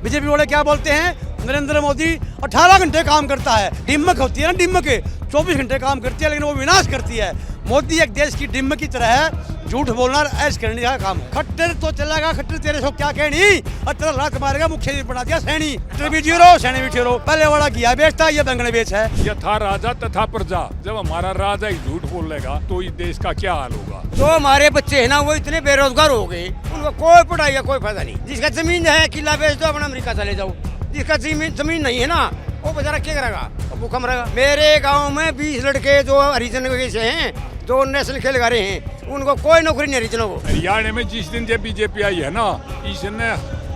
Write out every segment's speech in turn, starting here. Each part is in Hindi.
बीजेपी वाले क्या बोलते हैं, नरेंद्र मोदी 18 घंटे काम करता है। डिम्मक होती है ना, डिम्मक 24 घंटे काम करती है, लेकिन वो विनाश करती है। मोदी एक देश की डिम्मक की तरह है, झूठ बोलना ऐश करने का काम है। खट्टर तो चलेगा, खट्टर तेरे सो क्या कहनी, और तेरा लात मारेगा, मुख्य बना दिया सैनी। भी जीरो सैनी भी ठहरो, पहले वाला किया बेचता, ये बैंगन बेच है। यथा राजा तथा प्रजा। जब हमारा राजा ही झूठ बोल लेगा तो इस देश का क्या हाल होगा। जो हमारे बच्चे हैं ना, वो इतने बेरोजगार हो गए, उनको कोई पढ़ाई का कोई फायदा नहीं। जिसका जमीन है, किला बेच दो, अपना अमेरिका चले जाओ। जिसका जमीन नहीं है ना, वो बेचारा क्या करेगा, भूखा मरेगा। मेरे गाँव में 20 लड़के जो हरिजन से हैं, जो नेशनल खेल गा रहे हैं, उनको कोई नौकरी नहीं हरिजनों को। हरियाणा में जिस दिन जब बीजेपी आई है ना, इसने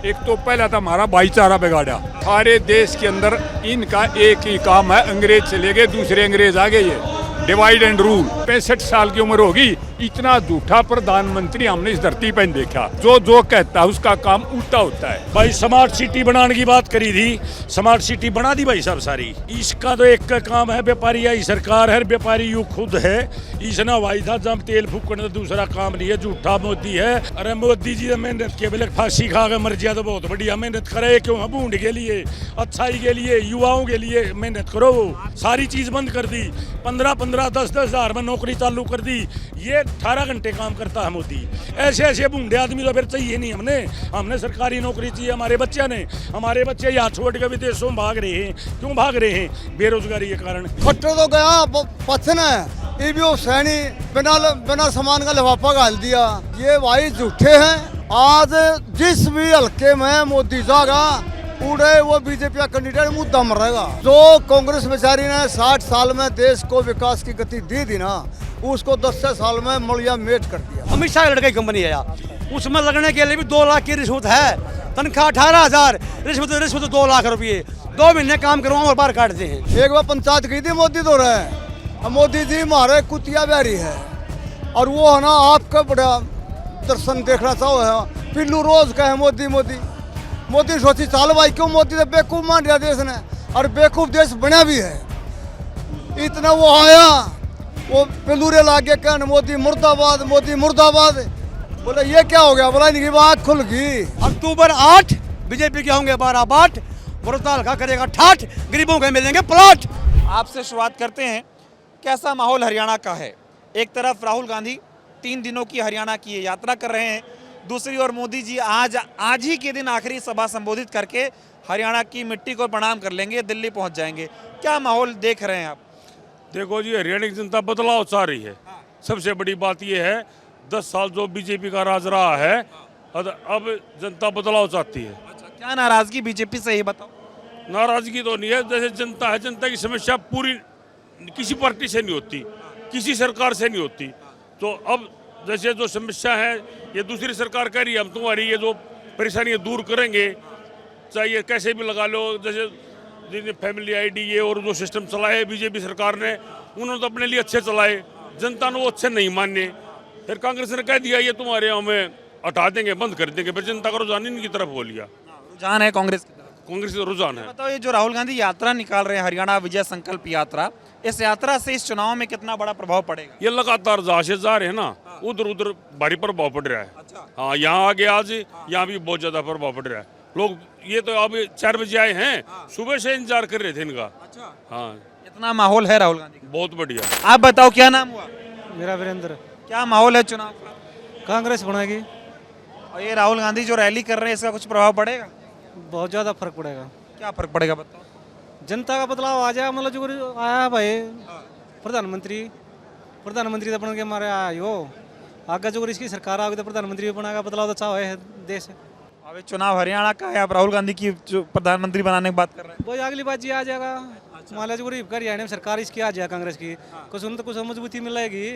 एक तो पहला था हमारा भाईचारा बिगाड़ा। सारे देश के अंदर इनका एक ही काम है, अंग्रेज चले गए, दूसरे अंग्रेज आ गए, ये डिवाइड एंड रूल। 65 साल की उम्र होगी, इतना झूठा प्रधानमंत्री हमने इस धरती पर देखा। जो कहता है उसका काम उल्टा होता है। भाई स्मार्ट सिटी बनाने की बात करी थी, स्मार्ट सिटी बना दी भाई साहब सारी। इसका तो एक का काम है, व्यापारी आई सरकार है, व्यापारी यू खुद है। इसने हवाई था जब तेल फूकने, तो दूसरा काम नहीं है, झूठा मोदी है। अरे मोदी जी मेहनत के बेले फांसी खा के मर गया तो बहुत बढ़िया, मेहनत करे क्यों, बूढ़ के लिए, अच्छाई के लिए, युवाओं के लिए मेहनत करो। सारी चीज बंद कर दी, 15-15, 10-10 हजार में नौकरी चालू कर दी। ये 18 घंटे काम करता है मोदी। ऐसे ऐसे बूढ़े आदमी तो फिर चाहिए नहीं। हमने सरकारी नौकरी चाहिए। हमारे बच्चे यहाँ छोड़ के विदेशों में भाग रहे हैं। क्यों भाग रहे हैं? बेरोजगारी के कारण। खट्टर तो गया पथन है, ये भी सैनी बिना सामान का लिफाफा डाल दिया। ये भाई झूठे हैं। आज जिस भी हल्के में मोदी जागा उड़े, वो बीजेपी का कैंडिडेट मुद्दा मर रहेगा। जो कांग्रेस बेचारी ने 60 साल में देश को विकास की गति दी थी ना, उसको 10 साल में मलिया मेट कर दिया। अमित शाह लड़के की कंपनी है यार, उसमें लगने के लिए भी 2 लाख की रिश्वत है। तनख्वाह 18,000, रिश्वत 2 लाख रुपये। 2 महीने काम करवाओ और बाहर काटते हैं। एक बार पंचायत गई थी, मोदी तो रहे, मोदी जी हमारे कुतिया बैरी है, और वो है ना आपका बड़ा दर्शन देखना चाहो है। पिल्लू रोज कहे मोदी मोदी मोदी, सोची चाल भाई क्यों मोदी ने बेवकूफ मान दिया देश ने, और बेवकूफ देश बना भी है। इतना वो आया, वो पिल्लूरे लागे कहने मोदी मुर्दाबाद, मोदी मुर्दाबाद। बोले ये क्या हो गया, बोला इनकी आँख खुल गई। अक्टूबर 8 बीजेपी के होंगे 12 बाट, मुर्दाल का करेगा ठाठ, गरीबों के मिलेंगे प्लॉट। आपसे शुरुआत करते हैं, कैसा माहौल हरियाणा का है। एक तरफ राहुल गांधी 3 दिनों की हरियाणा की यात्रा कर रहे हैं, दूसरी ओर मोदी जी आज ही के दिन आखिरी सभा संबोधित करके हरियाणा की मिट्टी को प्रणाम कर लेंगे, दिल्ली पहुंच जाएंगे। क्या माहौल देख रहे हैं आप? देखो जी, हरियाणा की जनता बदलाव चाह रही है। सबसे बड़ी बात यह है, 10 साल जो बीजेपी का राज रहा है, अब जनता बदलाव चाहती है। अच्छा, क्या नाराजगी बीजेपी से, ये बताओ। नाराजगी तो नहीं है, जैसे जनता है, जनता की समस्या पूरी किसी पार्टी से नहीं होती, किसी सरकार से नहीं होती। तो अब जैसे जो समस्या है, ये दूसरी सरकार कह रही है, हम तुम्हारी ये जो परेशानियाँ दूर करेंगे, चाहे कैसे भी लगा लो। जैसे जिन्हें फैमिली आईडी ये और जो सिस्टम चलाए बीजेपी सरकार ने, उन्होंने तो अपने लिए अच्छे चलाए, जनता ने वो अच्छे नहीं माने। फिर कांग्रेस ने कह दिया ये तुम्हारे यहाँ में हटा देंगे, बंद कर देंगे, फिर जनता का रुझान इनकी तरफ हो लिया। रुझान है कांग्रेस की तरफ, कांग्रेस का रुझान है। बताओ, ये जो राहुल गांधी यात्रा निकाल रहे हैं, हरियाणा विजय संकल्प यात्रा, इस यात्रा से इस चुनाव में कितना बड़ा प्रभाव पड़ेगा? ये लगातार जहाँ से जा रहे हैं ना, उधर उधर भारी प्रभाव पड़ रहा है। अच्छा। हाँ, यहाँ आगे आज यहाँ भी बहुत ज्यादा प्रभाव पड़ रहा है। लोग ये तो अब 4 बजे आए हैं, सुबह से इंतजार कर रहे थे इनका। अच्छा। हाँ, इतना माहौल है राहुल गांधी का। बहुत बढ़िया। आप बताओ, क्या नाम हुआ? मेरा वीरेंद्र। क्या माहौल है चुनाव का? कांग्रेस बनेगी। और ये राहुल गांधी जो रैली कर रहे हैं, इसका कुछ प्रभाव पड़ेगा? बहुत ज़्यादा फर्क पड़ेगा। क्या फर्क पड़ेगा बताओ? जनता का बदलाव आ जाए, मतलब जो आया भाई प्रधानमंत्री तो बन के हमारे आया हो, आगे जो इसकी सरकार आगे तो प्रधानमंत्री भी बनेगा, बदलाव तो चाहे है देश। अब ये चुनाव हरियाणा का है, आप राहुल गांधी की जो प्रधानमंत्री बनाने की बात कर रहे हैं। वो अगली बात जी आ जाएगा। मान लो जो हरियाणा में सरकार इसकी आ जाए कांग्रेस की, कुछ उन तो कुछ मजबूती मिलेगी।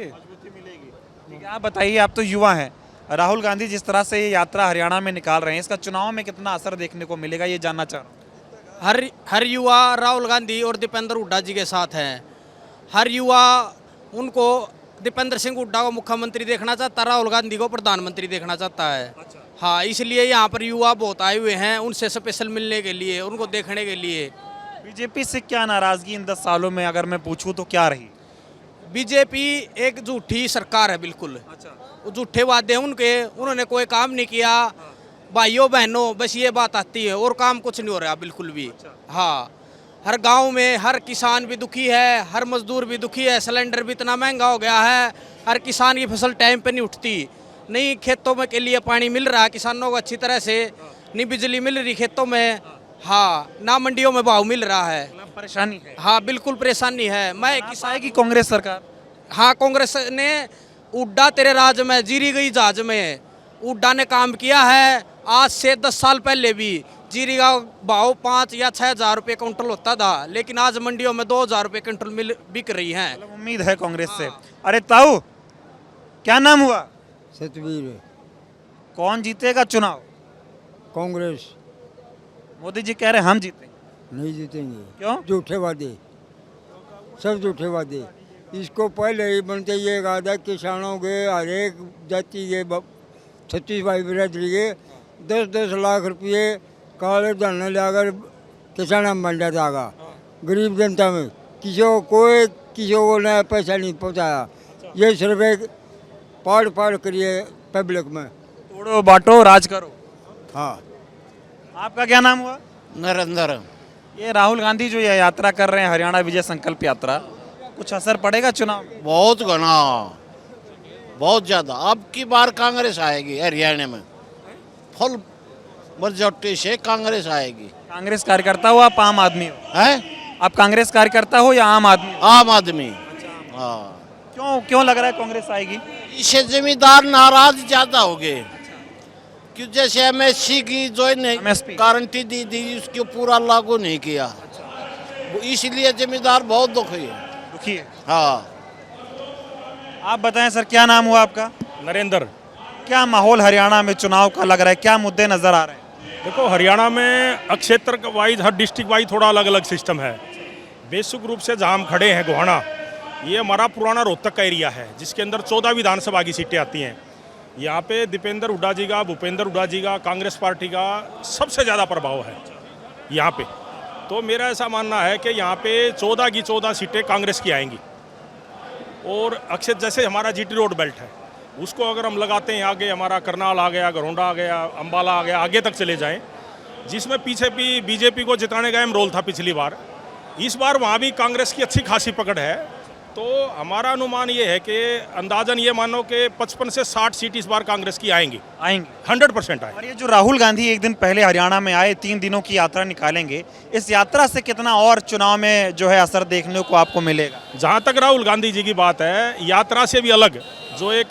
ठीक है, आप बताइए, आप तो युवा हैं, राहुल गांधी जिस तरह से ये यात्रा हरियाणा में निकाल रहे हैं, इसका चुनाव में कितना असर देखने को मिलेगा, ये जानना चाह रहा हूँ। हर युवा राहुल गांधी और दीपेंद्र हुड्डा जी के साथ है। हर युवा उनको दीपेंद्र सिंह हुड्डा को मुख्यमंत्री देखना चाहता, राहुल गांधी को प्रधानमंत्री देखना चाहता है। अच्छा। हाँ, इसलिए यहाँ पर युवा बहुत आए हुए हैं उनसे स्पेशल मिलने के लिए, उनको देखने के लिए। बीजेपी से क्या नाराजगी इन 10 सालों में अगर मैं पूछूं तो क्या रही? बीजेपी एक झूठी सरकार है बिल्कुल। अच्छा। वो झूठे वादे उनके, उन्होंने कोई काम नहीं किया। भाइयों बहनों, बस ये बात आती है और काम कुछ नहीं हो रहा बिल्कुल भी। हाँ, हर गांव में हर किसान भी दुखी है, हर मजदूर भी दुखी है, सिलेंडर भी इतना महंगा हो गया है, हर किसान की फसल टाइम पे नहीं उठती, नहीं खेतों में के लिए पानी मिल रहा किसानों को अच्छी तरह से, नहीं बिजली मिल रही खेतों में, हाँ ना मंडियों में भाव मिल रहा है, परेशानी है। हाँ बिल्कुल परेशानी है। मैं किसान आएगी कांग्रेस सरकार। हाँ, कांग्रेस ने उड्डा तेरे राज में जीरी गई जहाज में, उड्डा ने काम किया है। आज से 10 साल पहले भी जीरी का भाव 5 या 6 हजार रुपये क्विंटल होता था, लेकिन आज मंडियों में 2 हजार रुपये क्विंटल बिक रही हैं। मतलब उम्मीद है कांग्रेस से। अरे ताऊ, क्या नाम हुआ? सतवीर। कौन जीतेगा चुनाव? कांग्रेस। मोदी जी कह रहे हैं हम जीतेंगे। नहीं जीतेंगे। क्यों? झूठे वादे, सब झूठे वादे। इसको पहले ही बनते ये कहा था किसानों के हर एक जाति के 36 भाई बिरादरी के 10-10 लाख रुपये काले धन लाकर किसान में बंटा था। गरीब जनता में किसी को नया पैसा नहीं पहुँचाया। ये सिर्फ एक पाड़ करिए पब्लिक में। तोड़ो बांटो राज करो। हाँ। आपका क्या नाम हुआ? नरेंद्र। ये राहुल गांधी जो ये यात्रा कर रहे हैं, हरियाणा विजय संकल्प यात्रा, कुछ असर पड़ेगा चुनाव में? बहुत घना, बहुत ज़्यादा। अब की बार कांग्रेस आएगी हरियाणा में, फुल मेजॉरिटी से कांग्रेस आएगी। कांग्रेस कार्यकर्ता हो आप आम आदमी हो? हैं? आप कांग्रेस कार्यकर्ता हो या आम आदमी हो? आम आदमी। हाँ। क्यों लग रहा है कांग्रेस आएगी? इससे जमींदार नाराज ज़्यादा हो गए, क्यों जैसे एमएससी की जो MSP गारंटी दी उसको पूरा लागू नहीं किया, इसलिए जमींदार बहुत दुखी है। हाँ। आप बताएं सर, क्या नाम हुआ आपका? नरेंद्र। क्या माहौल हरियाणा में चुनाव का लग रहा है, क्या मुद्दे नजर आ रहे हैं? देखो, हरियाणा में क्षेत्र वाइज, हर डिस्ट्रिक्ट वाइज थोड़ा अलग अलग सिस्टम है। बेसिक रूप से जहाँ हम खड़े हैं गोहाना, ये हमारा पुराना रोहतक का एरिया है, जिसके अंदर 14 विधानसभा की सीटें आती हैं। यहाँ पे दीपेंद्र हुड्डा जी का, भूपेंद्र हुड्डा जी का, कांग्रेस पार्टी का सबसे ज़्यादा प्रभाव है यहाँ पे। तो मेरा ऐसा मानना है कि यहाँ पे 14 की 14 सीटें कांग्रेस की आएंगी। और अक्षय जैसे हमारा जीटी रोड बेल्ट है, उसको अगर हम लगाते हैं आगे, हमारा करनाल आ गया, गरोंडा आ गया, अंबाला आ गया, आगे तक चले जाएं, जिसमें पीछे भी बीजेपी को जिताने का रोल था पिछली बार, इस बार वहाँ भी कांग्रेस की अच्छी खासी पकड़ है। तो हमारा अनुमान ये है कि अंदाजन ये मानो कि 55 से 60 सीट इस बार कांग्रेस की आएंगी 100% आएंगी। और ये जो राहुल गांधी एक दिन पहले हरियाणा में आए, 3 दिनों की यात्रा निकालेंगे, इस यात्रा से कितना और चुनाव में जो है असर देखने को आपको मिलेगा? जहाँ तक राहुल गांधी जी की बात है, यात्रा से भी अलग जो एक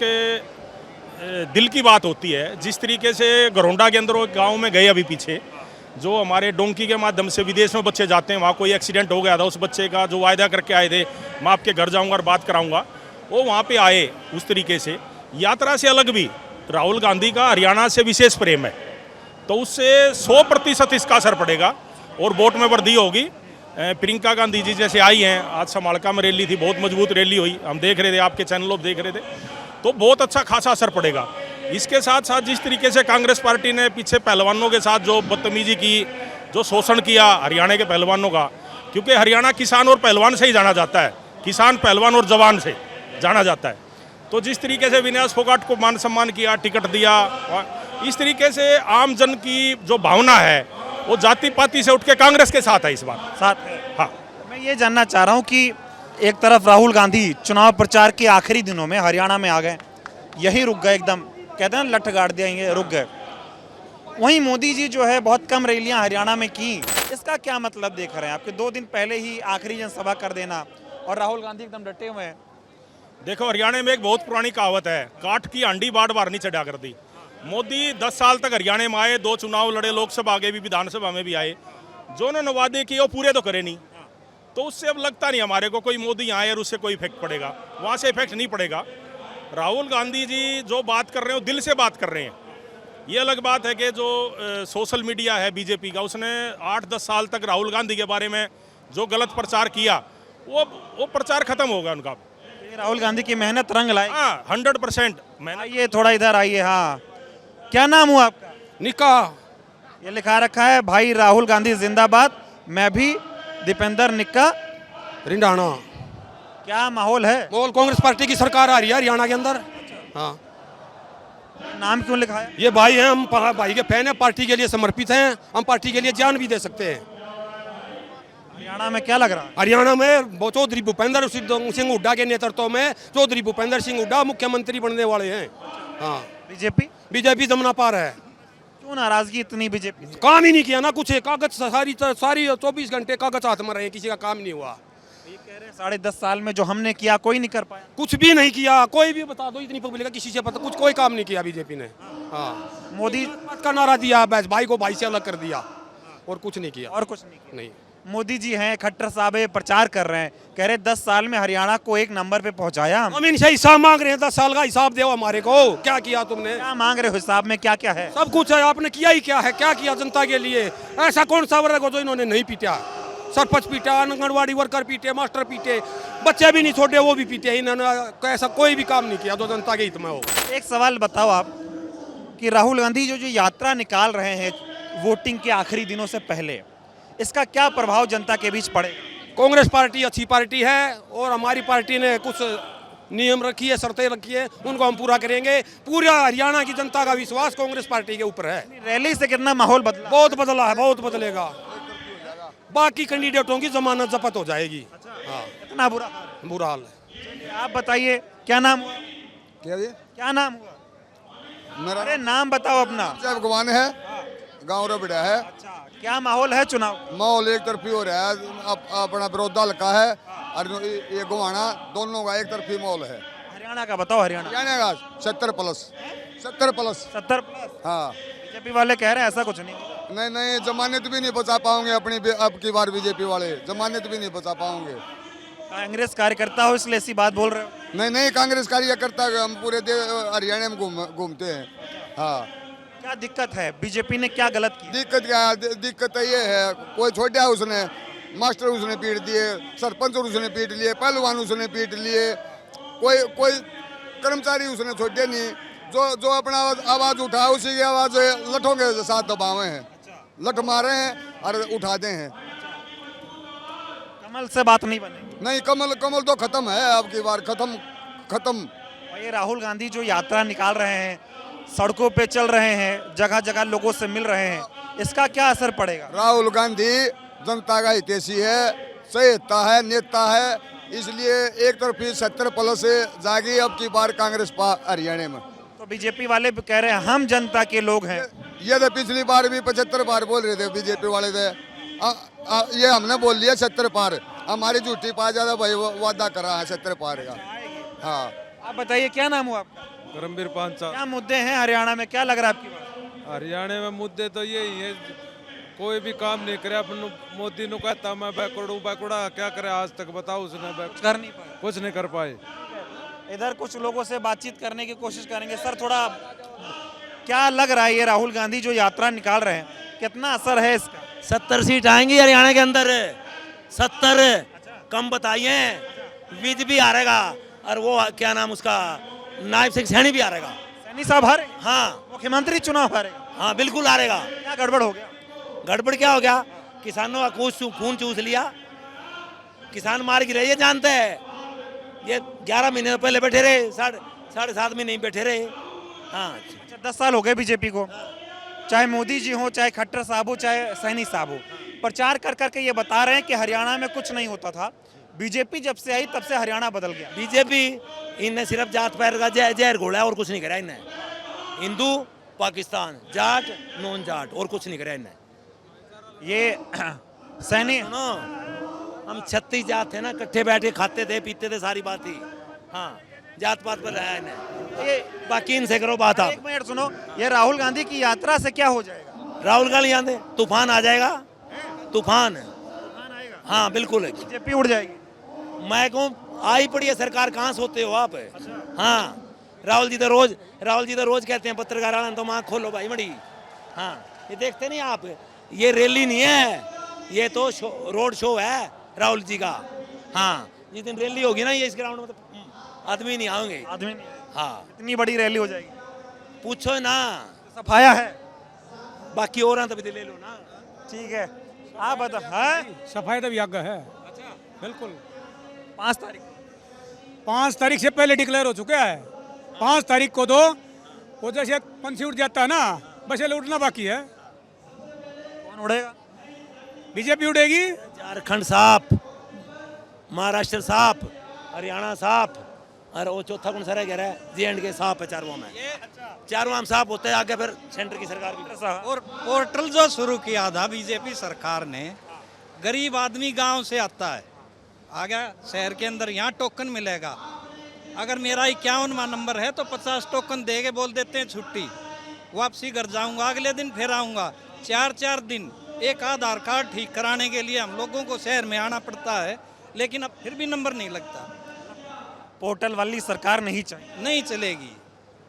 दिल की बात होती है, जिस तरीके से गरोंडा के अंदर वो गाँव में गए अभी पीछे, जो हमारे डोंकी के माध्यम से विदेश में बच्चे जाते हैं, वहाँ कोई एक्सीडेंट हो गया था, उस बच्चे का जो वायदा करके आए थे, मैं आपके घर जाऊँगा और बात कराऊँगा, वो वहाँ पे आए। उस तरीके से यात्रा से अलग भी राहुल गांधी का हरियाणा से विशेष प्रेम है, तो उससे 100% इसका असर पड़ेगा और वोट में वृद्धि होगी। प्रियंका गांधी जी जैसे आई हैं, आज समालका में रैली थी, बहुत मजबूत रैली हुई, हम देख रहे थे, आपके चैनलों पर देख रहे थे, तो बहुत अच्छा खासा असर पड़ेगा। इसके साथ साथ जिस तरीके से कांग्रेस पार्टी ने पीछे पहलवानों के साथ जो बदतमीजी की, जो शोषण किया हरियाणा के पहलवानों का, क्योंकि हरियाणा किसान और पहलवान से ही जाना जाता है, किसान पहलवान और जवान से जाना जाता है। तो जिस तरीके से विनाश फोगाट को मान सम्मान किया, टिकट दिया, इस तरीके से आम जन की जो भावना है वो जाति पाति से उठ के कांग्रेस के साथ है इस बार। साथ है। हाँ, मैं ये जानना चाह रहा हूँ कि एक तरफ राहुल गांधी चुनाव प्रचार के आखिरी दिनों में हरियाणा में आ गए, यही रुक गए, एकदम कहते हैं ना लठ गाड़ दिया, ये रुक गए। वहीं मोदी जी जो है बहुत कम रैलियां हरियाणा में की, इसका क्या मतलब देख रहे हैं? आपके 2 दिन पहले ही आखिरी जनसभा कर देना और राहुल गांधी एकदम डटे हुए हैं। देखो, हरियाणा में एक बहुत पुरानी कहावत है, काठ की हांडी बार बार नहीं चढ़ा कर दी। मोदी 10 साल तक हरियाणा में आए, 2 चुनाव लड़े, लोकसभा आगे भी, विधानसभा में भी आए, जो उन्होंने वादे किए वो पूरे तो करे नहीं, तो उससे अब लगता नहीं हमारे को कोई मोदी आए और उससे कोई इफेक्ट पड़ेगा, वहाँ से इफेक्ट नहीं पड़ेगा। राहुल गांधी जी जो बात कर रहे हैं वो दिल से बात कर रहे हैं। ये अलग बात है कि जो सोशल मीडिया है बीजेपी का, उसने 8-10 साल तक राहुल गांधी के बारे में जो गलत प्रचार किया, वो प्रचार खत्म होगा उनका। ये राहुल गांधी की मेहनत रंग लाई। हाँ, 100%। आइए थोड़ा इधर आइए। हाँ, क्या नाम हुआ आपका? निका। ये लिखा रखा है भाई राहुल गांधी जिंदाबाद, मैं भी दीपेंद्र निक्का रिंडाना। क्या माहौल है? माहौल कांग्रेस पार्टी की सरकार आ रही है हरियाणा के अंदर। हाँ, नाम क्यों लिखा है? ये भाई हैं, हम भाई के फैन हैं, पार्टी के लिए समर्पित हैं, हम पार्टी के लिए जान भी दे सकते हैं। हरियाणा में क्या लग रहा है? हरियाणा में चौधरी भूपेंद्र सिंह हुड्डा के नेतृत्व में चौधरी भूपेंद्र सिंह हुड्डा मुख्यमंत्री बनने वाले हैं। हाँ, बीजेपी बीजेपी जमुना पार है। क्यों नाराजगी इतनी बीजेपी से? काम ही नहीं किया ना कुछ, कागज सारी 24 घंटे कागज हाथ में रहे, किसी का काम नहीं हुआ। ये कह रहे हैं 10.5 साल में जो हमने किया कोई नहीं कर पाया। कुछ भी नहीं किया, कोई भी बता दो, इतनी पब्लिक का किसी से पता, कुछ कोई काम नहीं किया बीजेपी ने। हाँ, मोदी मत का नारा दिया, बस भाई को भाई से अलग कर दिया और कुछ नहीं किया। और कुछ नहीं किया। नहीं, मोदी जी हैं, खट्टर साहब है, प्रचार कर रहे हैं, कह रहे 10 साल में हरियाणा को एक नंबर पे पहुंचाया हम। हम इनसे हिसाब मांग रहे हैं, 10 साल का हिसाब दो हमारे को, क्या किया तुमने? क्या मांग रहे हो हिसाब में? क्या क्या है? सब कुछ है, आपने किया ही क्या है, क्या किया जनता के लिए? ऐसा कौन सा वर्ग हो जो इन्होंने नहीं पीटा? सरपंच पीटा, आंगनबाड़ी वर्कर पीटे, मास्टर पीटे, बच्चे भी नहीं छोड़े वो भी पीटे। इन्होंने ऐसा कोई भी काम नहीं किया जो जनता के हित में हो। एक सवाल बताओ आप कि राहुल गांधी जो यात्रा निकाल रहे हैं वोटिंग के आखिरी दिनों से पहले, इसका क्या प्रभाव जनता के बीच पड़ेगा? कांग्रेस पार्टी अच्छी पार्टी है और हमारी पार्टी ने कुछ नियम रखी है, शर्तें रखी है, उनको हम पूरा करेंगे। पूरा हरियाणा की जनता का विश्वास कांग्रेस पार्टी के ऊपर है। रैली से कितना माहौल बदला? बहुत बदला है, बहुत बदलेगा। बाकी कैंडिडेटों की जमानत जब्त हो जाएगी। हाँ, इतना बुरा बुरा हाल है। आप बताइए क्या नाम हुआ? क्या ये क्या नाम हुआ? मेरा अरे नाम बताओ अपना। जब भगवान है, गाँव रबड़ा है। अच्छा, क्या माहौल है चुनाव? माहौल एक तरफी हो रहा है, अपना विरोध हल्का है और ये गुवाना दोनों का एक तरफी माहौल है। हरियाणा का बताओ। हरियाणा हरियाणा का 70+। 70+। हाँ, बीजेपी वाले कह रहे हैं ऐसा कुछ नहीं। नहीं, जमानत भी नहीं बचा पाओगे अपनी अब की बार, बीजेपी वाले जमानत भी नहीं बचा पाओगे। कांग्रेस कार्यकर्ता हो इसलिए ऐसी बात बोल रहे हो? नहीं, कांग्रेस कार्यकर्ता हम पूरे हरियाणा में घूमते हैं। हाँ, क्या दिक्कत है? बीजेपी ने क्या गलत किया? दिक्कत क्या? दिक्कत ये है, कोई छोड़ा उसने, मास्टर उसने पीट दिए, सरपंच उसने पीट लिए, पहलवान उसने पीट लिए, कोई कर्मचारी उसने छोड़े नहीं। जो अपना आवाज उठा उसी की आवाज लठों के साथ दबावे हैं, लठ मारे हैं और उठाते हैं। कमल से बात नहीं बनेगी? नहीं, कमल तो खत्म है, अब की बार खत्म। ये राहुल गांधी जो यात्रा निकाल रहे हैं, सड़कों पे चल रहे हैं, जगह जगह लोगों से मिल रहे हैं, इसका क्या असर पड़ेगा? राहुल गांधी जनता का हितैषी है, सहिता है, नेता है, इसलिए एक तरफी 70+ से जागी अब की बार कांग्रेस हरियाणा में। तो बीजेपी वाले भी कह रहे हैं हम जनता के लोग हैं। ये तो पिछली बार भी 75 बार बोल रहे थे बीजेपी वाले थे। ये हमने बोल लिया 70 पार, हमारी झूठी पा ज्यादा भाई वादा करा है 70 पार का। हाँ, आप बताइए क्या नाम हुआ आपका? करमवीर पांचा। क्या मुद्दे हैं हरियाणा में, क्या लग रहा है आपकी बात? हरियाणा में मुद्दे तो यही है, कोई भी काम नहीं करे। अपन मोदी ने कहता मैं बैकवर्ड क्या करे आज तक बताओ उसने? कर नहीं पाए, कुछ नहीं कर पाए। इधर कुछ लोगों से बातचीत करने की कोशिश करेंगे। सर थोड़ा क्या लग रहा है ये राहुल गांधी जो यात्रा निकाल रहे हैं, कितना असर है इसका? 70 सीट आएंगी हरियाणा के अंदर, 70 कम बताइए। विज भी हारेगा और वो क्या नाम उसका नायब सिंह सैनी भी हारेगा। सैनी साहब हारे? हाँ, मुख्यमंत्री चुनाव हारेगा? हाँ बिल्कुल हारेगा। क्या गड़बड़ हो गया? गड़बड़ क्या हो गया? किसानों का खून चूस लिया, किसान मार गिरे, ये जानते हैं। ये 11 महीने पहले बैठे रहे, 7.5 महीने बैठे रहे। हाँ, 10 साल हो गए बीजेपी को, चाहे मोदी जी हो, चाहे खट्टर साहब हो, चाहे सैनी साहब हो, प्रचार कर करके ये बता रहे हैं कि हरियाणा में कुछ नहीं होता था। बीजेपी जब से आई तब से हरियाणा बदल गया। बीजेपी इनने सिर्फ जात पैर का जहर घोड़ा है और कुछ नहीं करा इनने। हिंदू पाकिस्तान, जाट नॉन जाट, और कुछ नहीं करा इनने। ये सैनी हम 36 जात थे ना, इकट्ठे बैठे खाते थे पीते थे, सारी बात ही। हाँ, जात पात पर रहा इन्हें, ये बाकी इनसे करो बात आप। एक मिनट सुनो, ये राहुल गांधी की यात्रा से क्या हो जाएगा? राहुल गांधी आंदे तूफान आ जाएगा, तूफान। हाँ बिल्कुल, बीजेपी उड़ जाएगी। मैं कहूँ आई पड़ी है सरकार, कहाँ सोते हो आप? हाँ, राहुल जी तो रोज कहते हैं पत्रकार आना तो आँख खोलो भाई मड़ी। हाँ, ये देखते नहीं आप, ये रैली नहीं है, ये तो रोड शो है राहुल जी का। हाँ, जिस दिन रैली होगी ना ये इस ग्राउंड में तो आदमी नहीं आएंगे। आदमी नहीं? हाँ, इतनी बड़ी रैली हो जाएगी? पूछो ना, सफाया है। बाकी और तो भी ले लो ना। ठीक है, आप बता। है सफाई तो भी आगे है। अच्छा, बिल्कुल। 5 तारीख 5 तारीख से पहले डिक्लेयर हो चुका है। 5 तारीख को तो वो जैसे पंछी उड़ जाता है ना, बस ये उड़ना बाकी है। कौन उड़ेगा? बीजेपी उड़ेगी। झारखंड साफ, महाराष्ट्र साफ, हरियाणा साफ, और वो चौथा कौन सा रह गया है? J&K साफ है चारों में। चारों आम साफ होते हैं, आगे फिर सेंटर की सरकार भी। और पोर्टल जो शुरू किया था बीजेपी सरकार ने, गरीब आदमी गांव से आता है, आ गया शहर के अंदर, यहाँ टोकन मिलेगा। अगर मेरा 51वां नंबर है तो 50 टोकन देके बोल देते हैं छुट्टी, वापसी घर जाऊंगा, अगले दिन फिर आऊँगा। 4-4 दिन एक आधार कार्ड ठीक कराने के लिए हम लोगों को शहर में आना पड़ता है, लेकिन अब फिर भी नंबर नहीं लगता। पोर्टल वाली सरकार नहीं चाहिए। नहीं चलेगी।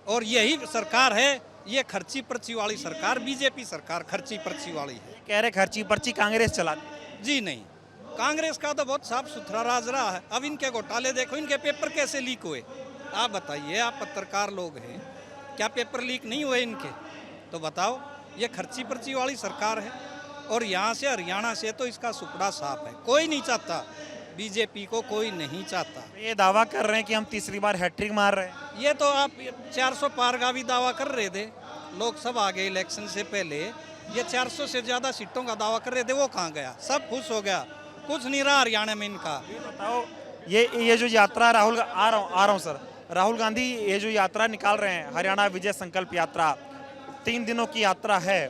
और यही सरकार है, ये खर्ची पर्ची वाली सरकार, बीजेपी सरकार खर्ची पर्ची वाली है। कह रहे खर्ची पर्ची कांग्रेस चलाती। जी नहीं, कांग्रेस का तो बहुत साफ सुथरा राज रहा है। अब इनके घोटाले देखो, इनके पेपर कैसे लीक हुए, आप बताइए, आप पत्रकार लोग हैं, क्या पेपर लीक नहीं हुए इनके? तो बताओ, ये खर्ची पर्ची वाली सरकार है। और यहाँ से हरियाणा से तो इसका सुपड़ा साफ है, कोई नहीं चाहता, बीजेपी को कोई नहीं चाहता। ये दावा कर रहे हैं कि हम तीसरी बार हैट्रिक मार रहे हैं। ये तो आप 400 पार का भी दावा कर रहे थे, लोकसभा के इलेक्शन से पहले ये 400 से ज़्यादा सीटों का दावा कर रहे थे, वो कहाँ गया? सब खुश हो गया, कुछ नहीं रहा हरियाणा में इनका। बताओ, ये जो यात्रा राहुल, आ रहा हूँ सर, राहुल गांधी ये जो यात्रा निकाल रहे हैं, हरियाणा विजय संकल्प यात्रा, 3 दिनों की यात्रा है,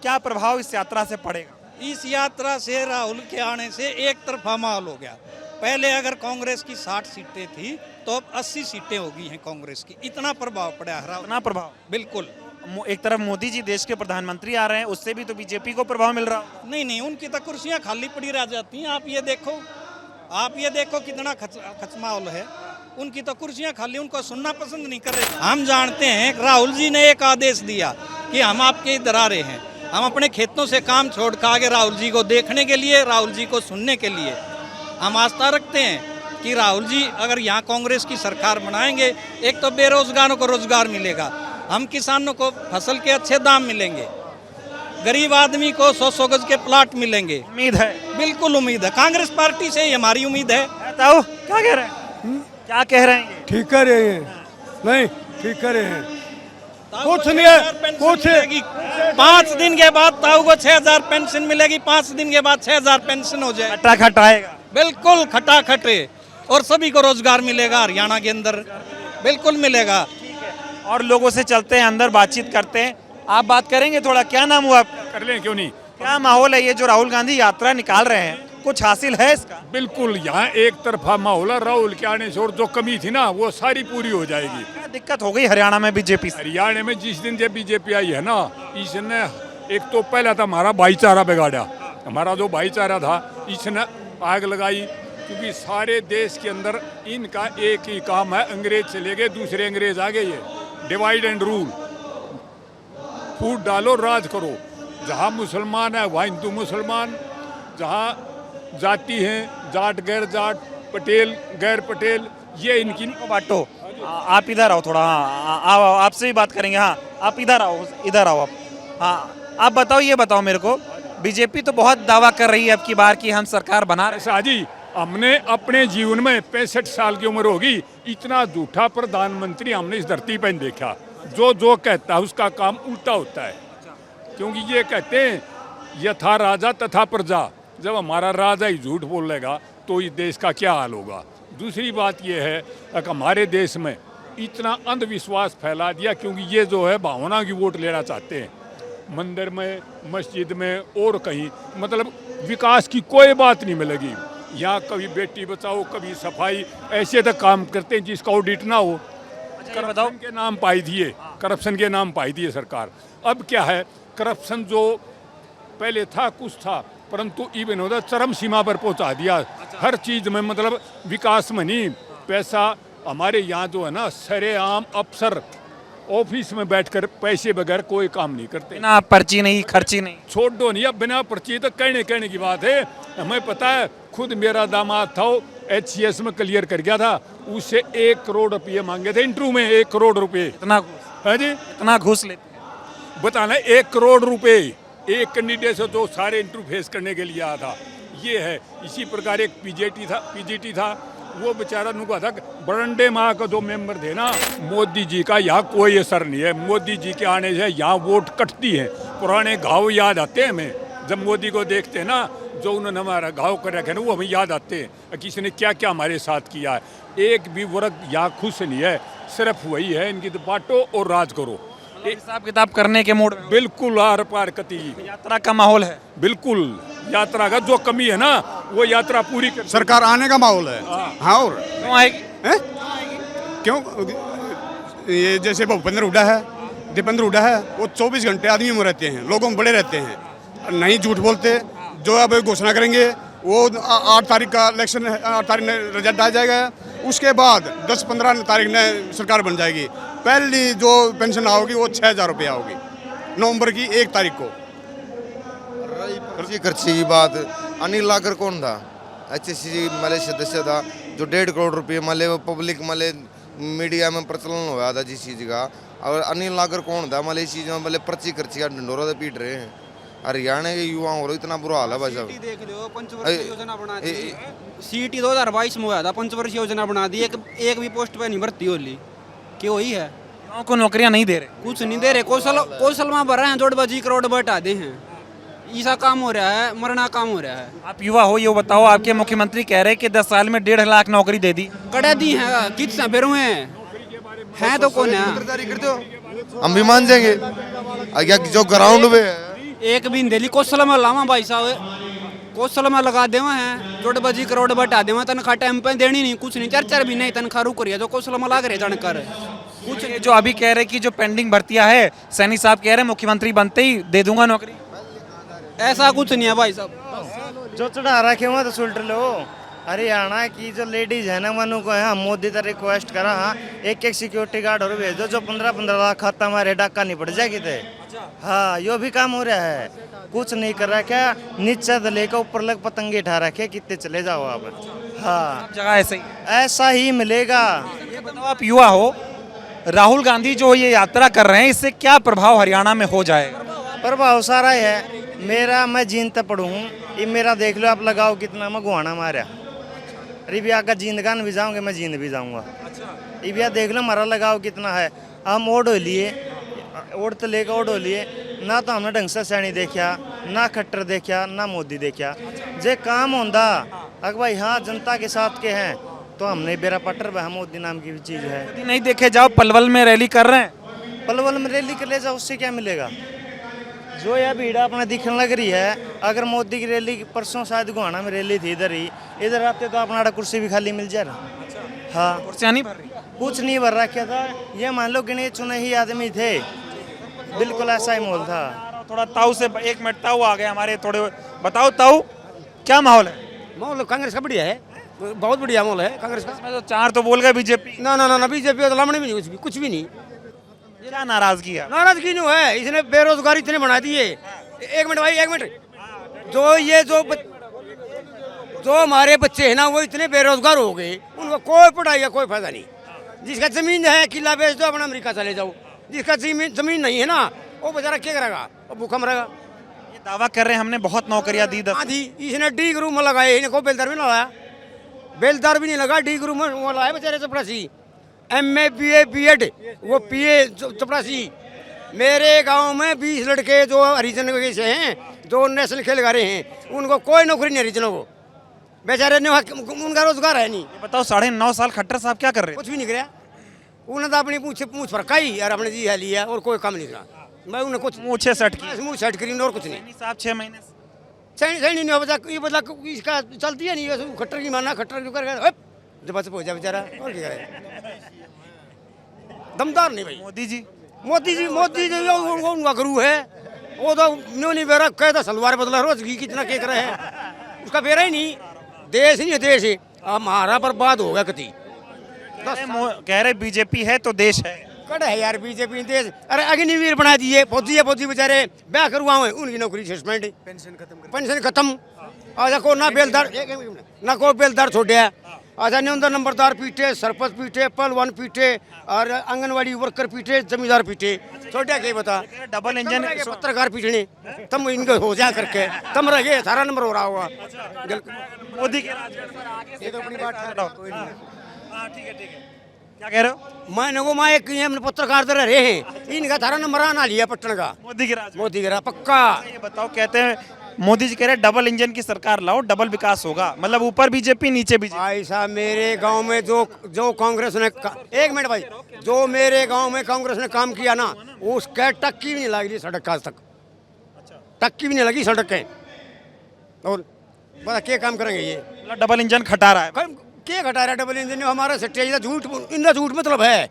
क्या प्रभाव इस यात्रा से पड़ेगा? इस यात्रा से राहुल के आने से एक तरफा माहौल हो गया। पहले अगर कांग्रेस की 60 सीटें थी तो अब 80 सीटें हो गई हैं कांग्रेस की, इतना प्रभाव पड़ा है। इतना प्रभाव? बिल्कुल। एक तरफ मोदी जी देश के प्रधानमंत्री आ रहे हैं, उससे भी तो बीजेपी को प्रभाव मिल रहा। नहीं, उनकी तो कुर्सियां खाली पड़ी रह जाती हैं। आप ये देखो कितना खच माहौल है, उनकी तो कुर्सियां खाली, उनको सुनना पसंद नहीं कर रहे। हम जानते हैं राहुल जी ने एक आदेश दिया कि हम आपके इधर आ रहे हैं, हम अपने खेतों से काम छोड़ कर आगे राहुल जी को देखने के लिए, राहुल जी को सुनने के लिए। हम आस्था रखते हैं कि राहुल जी अगर यहाँ कांग्रेस की सरकार बनाएंगे, एक तो बेरोजगारों को रोजगार मिलेगा, हम किसानों को फसल के अच्छे दाम मिलेंगे, गरीब आदमी को 100 गज के प्लाट मिलेंगे। उम्मीद है? बिल्कुल उम्मीद है, कांग्रेस पार्टी से ही हमारी उम्मीद है। बताओ क्या कह रहे हैं? क्या कह रहे हैं? ठीक कर रहे हैं, नहीं ठीक कर रहे हैं, कुछ नहीं है, कुछ 5 दिन के बाद ताऊ को 6000 पेंशन मिलेगी, 5 दिन के बाद 6000 पेंशन हो जाए। खटाखट आएगा। बिल्कुल खटाखट, और सभी को रोजगार मिलेगा हरियाणा के अंदर, बिल्कुल मिलेगा। और लोगों से चलते हैं अंदर, बातचीत करते हैं। आप बात करेंगे थोड़ा? क्या नाम हुआ आपका? कर लें, क्यों नहीं। क्या माहौल है, ये जो राहुल गांधी यात्रा निकाल रहे हैं, कुछ हासिल है इसका? बिल्कुल, यहाँ एक तरफा माहौल है। राहुल के आने से और जो कमी थी ना, वो सारी पूरी हो जाएगी। क्या दिक्कत हो गई हरियाणा में बीजेपी से? हरियाणा में जिस दिन जब बीजेपी आई है ना, इसने एक तो पहला था हमारा भाईचारा बिगाड़ा। हमारा जो भाईचारा था इसने आग लगाई, क्योंकि सारे देश के अंदर इनका एक ही काम है, अंग्रेज चले गए, दूसरे अंग्रेज आ गए। ये डिवाइड एंड रूल, फूट डालो, राज करो। जहाँ मुसलमान है वहाँ हिंदू मुसलमान, जहाँ जाति हैं, जाट गैर जाट, पटेल गैर पटेल, ये इनकी बांटो। आप इधर आओ थोड़ा। हाँ, आपसे भी बात करेंगे। हाँ, आप इधर आओ आप। हाँ, आप बताओ, ये बताओ मेरे को, बीजेपी तो बहुत दावा कर रही है अब की बार की हम सरकार बना रहे। शाहजी, हमने अपने जीवन में 65 साल की उम्र होगी, इतना झूठा प्रधानमंत्री हमने इस धरती पर नहीं देखा। जो कहता है उसका काम उल्टा होता है, क्योंकि ये कहते हैं यथा राजा तथा प्रजा। जब हमारा राजा ही झूठ बोलेगा तो इस देश का क्या हाल होगा। दूसरी बात यह है कि हमारे देश में इतना अंधविश्वास फैला दिया, क्योंकि ये जो है भावना की वोट लेना चाहते हैं, मंदिर में, मस्जिद में और कहीं, मतलब विकास की कोई बात नहीं मिलेगी। यहाँ कभी बेटी बचाओ, कभी सफाई, ऐसे तक काम करते हैं जिसका ऑडिट ना हो। करप्शन के नाम पाई थी ये, करप्शन के नाम पाई थी ये सरकार। अब क्या है, करप्शन जो पहले था कुछ था, परंतु इवन होता चरम सीमा पर पहुंचा दिया। हर चीज़ में, मतलब विकास में नहीं, पैसा हमारे यहाँ जो है ना, सरेआम अफसर ऑफिस में बैठकर पैसे बगैर कोई काम नहीं करते। बिना पर्ची नहीं, खर्ची नहीं। छोड़ दो नहीं, अब बिना पर्ची तो कहने की बात है। हमें पता है, खुद मेरा दामाद था, HCS में क्लियर कर गया था, उससे 1 करोड़ रुपये मांगे थे इंटरव्यू में। 1 करोड़ रुपये। इतना है जी, इतना घूस लेते? बताना, 1 करोड़ रुपये एक कैंडिडेट से जो सारे इंटरव्यू फेस करने के लिए आया था। ये है। इसी प्रकार एक PGT था, वो बेचारा नुका था बरंडे माँ का जो मेंबर थे ना, मोदी जी का यहाँ कोई असर नहीं है। मोदी जी के आने से यहाँ वोट कटती है। पुराने घाव याद आते हैं हमें, जब मोदी को देखते हैं ना, जो उन्होंने हमारा घाव कर रखे ना, वो हमें याद आते हैं किसी ने क्या क्या हमारे साथ किया है। एक भी वर्ग यहाँ खुश नहीं है, सिर्फ वही है इनकी तो बांटो और राज करो। हिसाब किताब करने के मूड में बिल्कुल आर पार कती, यात्रा का माहौल है। बिल्कुल यात्रा का जो कमी है ना, वो यात्रा पूरी कर। सरकार आने का माहौल है। हाँ, और क्यों आएगी? क्यों ये जैसे भूपेंद्र हुड्डा है, दीपेंद्र हुड्डा है, वो 24 घंटे आदमी में रहते हैं, लोगों में बड़े रहते हैं, नहीं झूठ बोलते। जो अब घोषणा करेंगे वो 8 तारीख का इलेक्शन है, 8 तारीख ने रिजल्ट आ जाएगा। उसके बाद 10-15 तारीख ने सरकार बन जाएगी। पहली जो पेंशन आओगी वो 6,000 रुपया होगी नवंबर की 1 तारीख को। पर्ची खर्ची की बात, अनिल लागर कौन था? HSC माले सदस्य था, जो 1.5 करोड़ रुपये माले वो पब्लिक माले मीडिया में प्रचलन हुआ था जिस चीज़ का। और अनिल लागर कौन था? माले इस चीज़ में माले पर्ची खर्ची का ढंडोरा तो पीट रहे हैं। हरियाणा के युवाओं को इतना बुरा हाल है भाई साहब। देख लो, पंचवर्षीय योजना बना दी। CT 2022 में हुआ था, पंचवर्षीय योजना बना दी। एक भी पोस्ट पे नहीं भर्ती होली, क्यों वही है? युवाओं को नौकरियां नहीं दे रहे। कुछ नहीं दे रहे। कौशल में भर रहे हैं, 1.5 करोड़ बटा दे हैं। ऐसा काम हो रहा है, मरना काम हो रहा है। आप युवा हो, ये बताओ, आपके मुख्यमंत्री कह रहे हैं कि 10 साल में 1.5 लाख नौकरी दे दी। कड़ा दी है, कितना फिर हुए हैं तो कौन है? हम भी मान जाएंगे जो ग्राउंड में है। एक भी नहीं दिली। कौशल में लावा भाई साहब, कौशल में लगा देवा हैं, 1.5 करोड़ बटा देवा। तनख्वाह टाइम पे देनी नहीं, कुछ नहीं, 4 भी नहीं तनख्वाह रुक रही है। जो कौशल में लग रहे जानकर कुछ जो अभी कह रहे कि जो पेंडिंग भर्तियां है, सैनी साहब कह रहे हैं मुख्यमंत्री बनते ही दे दूंगा नौकरी। ऐसा कुछ नहीं है भाई साहब। जो चढ़ा रखे हुआ तो सुल्ट लो। हरियाणा की जो लेडीज है ना, मनु को है, हम मोदी तक रिक्वेस्ट करा, हाँ, एक सिक्योरिटी गार्ड और भेज दो, जो 15-15 लाख खाता हमारे डाका नहीं पड़ जाएगी थे। हाँ, यो भी काम हो रहा है, कुछ नहीं कर रहा। क्या नीचे से लेकर ऊपर लग पतंगे उठा रखे, कितने चले जाओ आप। हाँ, जगह ऐसा ही मिलेगा। ये बताओ, आप युवा हो, राहुल गांधी जो ये यात्रा कर रहे हैं, इससे क्या प्रभाव हरियाणा में हो जाएगा? प्रभाव सारा है मेरा, मैं जीनते पढ़ू हूँ, ये मेरा देख लो आप, लगाओ कितना मैं गुहाना मारा। अरे भैया का जींदगान भी जाऊँगे, मैं जींद भी जाऊँगा। ये भैया देख लो हमारा लगाओ कितना है। हम ओढ़ हो लिए, ओढ़ तो लेकर ओढ़ हो लिए ना, तो हमने ढंग से सैनी देखा ना, खट्टर देखा ना, मोदी देखा। जे काम होंदा अगर भाई हाँ जनता के साथ के हैं, तो हमने बेरा पटर वह मोदी नाम की भी चीज़ है। नहीं देखे जाओ, पलवल में रैली कर रहे हैं। पलवल में रैली कर ले जाओ, उससे क्या मिलेगा? जो यह भीड़ अपना दिखने लग रही है, अगर मोदी की रैली परसों शायद गुहाना में रैली थी, इधर आते तो अपना कुर्सी भी खाली मिल जाए। हाँ, कुर्सियाँ नहीं भर रही, कुछ नहीं भर रखा था। ये मान लो गिने चुने ही आदमी थे, बिल्कुल ऐसा ही माहौल था। थोड़ा ताऊ से 1 मिनट, ताऊ आ गए हमारे, थोड़े बताओ ताऊ, क्या माहौल है? माहौल कांग्रेस का बढ़िया है, बहुत बढ़िया माहौल है कांग्रेस का। मैं तो 4 तो बोल गए बीजेपी। ना बीजेपी तो लमने भी नहीं, कुछ भी नहीं। क्या नाराजगी है? नाराजगी नहीं है, इसने बेरोजगारी इतने बना दी है। 1 मिनट भाई, 1 मिनट। जो हमारे बच्चे हैं ना, वो इतने बेरोजगार हो गए, उनको कोई पढ़ाई का कोई फायदा नहीं। जिसका जमीन है, किला बेच दो, अपना अमेरिका चले जाओ। जिसका जमीन नहीं है ना, वो बेचारा क्या करेगा? वो भूखा मरेगा। ये दावा कर रहे हैं हमने बहुत नौकरियां दी। इसने डी ग्रुप में लगाए, इन्हें को बेलदार भी नहीं लगाया, बेलदार भी नहीं लगा, डी ग्रुप में वो लगाए बेचारे चपरासी। MA BA BEd, वो PA चपरासी। मेरे गांव में 20 लड़के जो हरिजन से हैं, जो नेशनल खेल गा रहे हैं, उनको कोई नौकरी नहीं हरिजनों को, बेचारे ने उनका रोजगार है नहीं। बताओ, 9.5 साल खट्टर साहब क्या कर रहे हैं? कुछ भी नहीं कराया। उन्होंने तो अपनी पूछ फरकाई और अपने जी है लिया, और कोई काम नहीं करा। मैं उन्हें कुछ मुँह सेट की, मुँह सेट करी और कुछ नहीं। साहब 6 महीने सही नहीं बचा, ये बदला इसका चलती है नहीं। खट्टर की माना, खट्टर क्यों करेगा? जब बच पहुंचा बेचारा, और क्या करेगा? दमदार नहीं भाई। मोदी जी उनका गुरु है। वो तो नहीं बेरा कहता सलवार बदला रोज घी कितना केक रहे हैं, उसका बेरा ही नहीं। देश नहीं है, देश है हमारा, बर्बाद हो गया कति। कह रहे बीजेपी है तो देश है। कड़ है यार बीजेपी देश। अरे अग्निवीर बना दिए, फौजी बेचारे ब्याह करवा हुए, उनकी नौकरी सस्पेंड, पेंशन खत्म। अच्छा को ना बेलदार, ना को बेलदार छोड़े। अच्छा न्यूनतम नंबरदार पीटे, सरपंच पीटे, पहलवान पीटे, और आंगनवाड़ी वर्कर पीटे, जमींदार पीटे। छोटा के बता डबल इंजन तम रह गए पत्रकार पिछड़े तुम इनको हो जा करके तुम रह गए 18 नंबर हो रहा होगा मोदी के राज में सर आगे ये तो अपनी बात है कोई नहीं हाँ ठीक है क्या कह रहे हो मैंने वो माँ एक ये पत्रकार तो रहे हैं इनका 18 नंबर आना लिया पटना का मोदी के राज में। मोदी गिरा पक्का ये बताओ कहते हैं मोदी जी कह रहे हैं डबल इंजन की सरकार लाओ डबल विकास होगा मतलब ऊपर बीजेपी नीचे बीजेपी। भाई साहब मेरे गांव में जो कांग्रेस ने एक मिनट भाई जो मेरे गांव में कांग्रेस ने काम किया ना उसके टक्की भी नहीं लगी सड़क आज तक टक्की भी नहीं लगी सड़क के और बता क्या काम करेंगे ये मतलब डबल इंजन खटा रहा है क्या घटा रहा है डबल इंजन हमारा सट्टे झूठ इनका झूठ मतलब है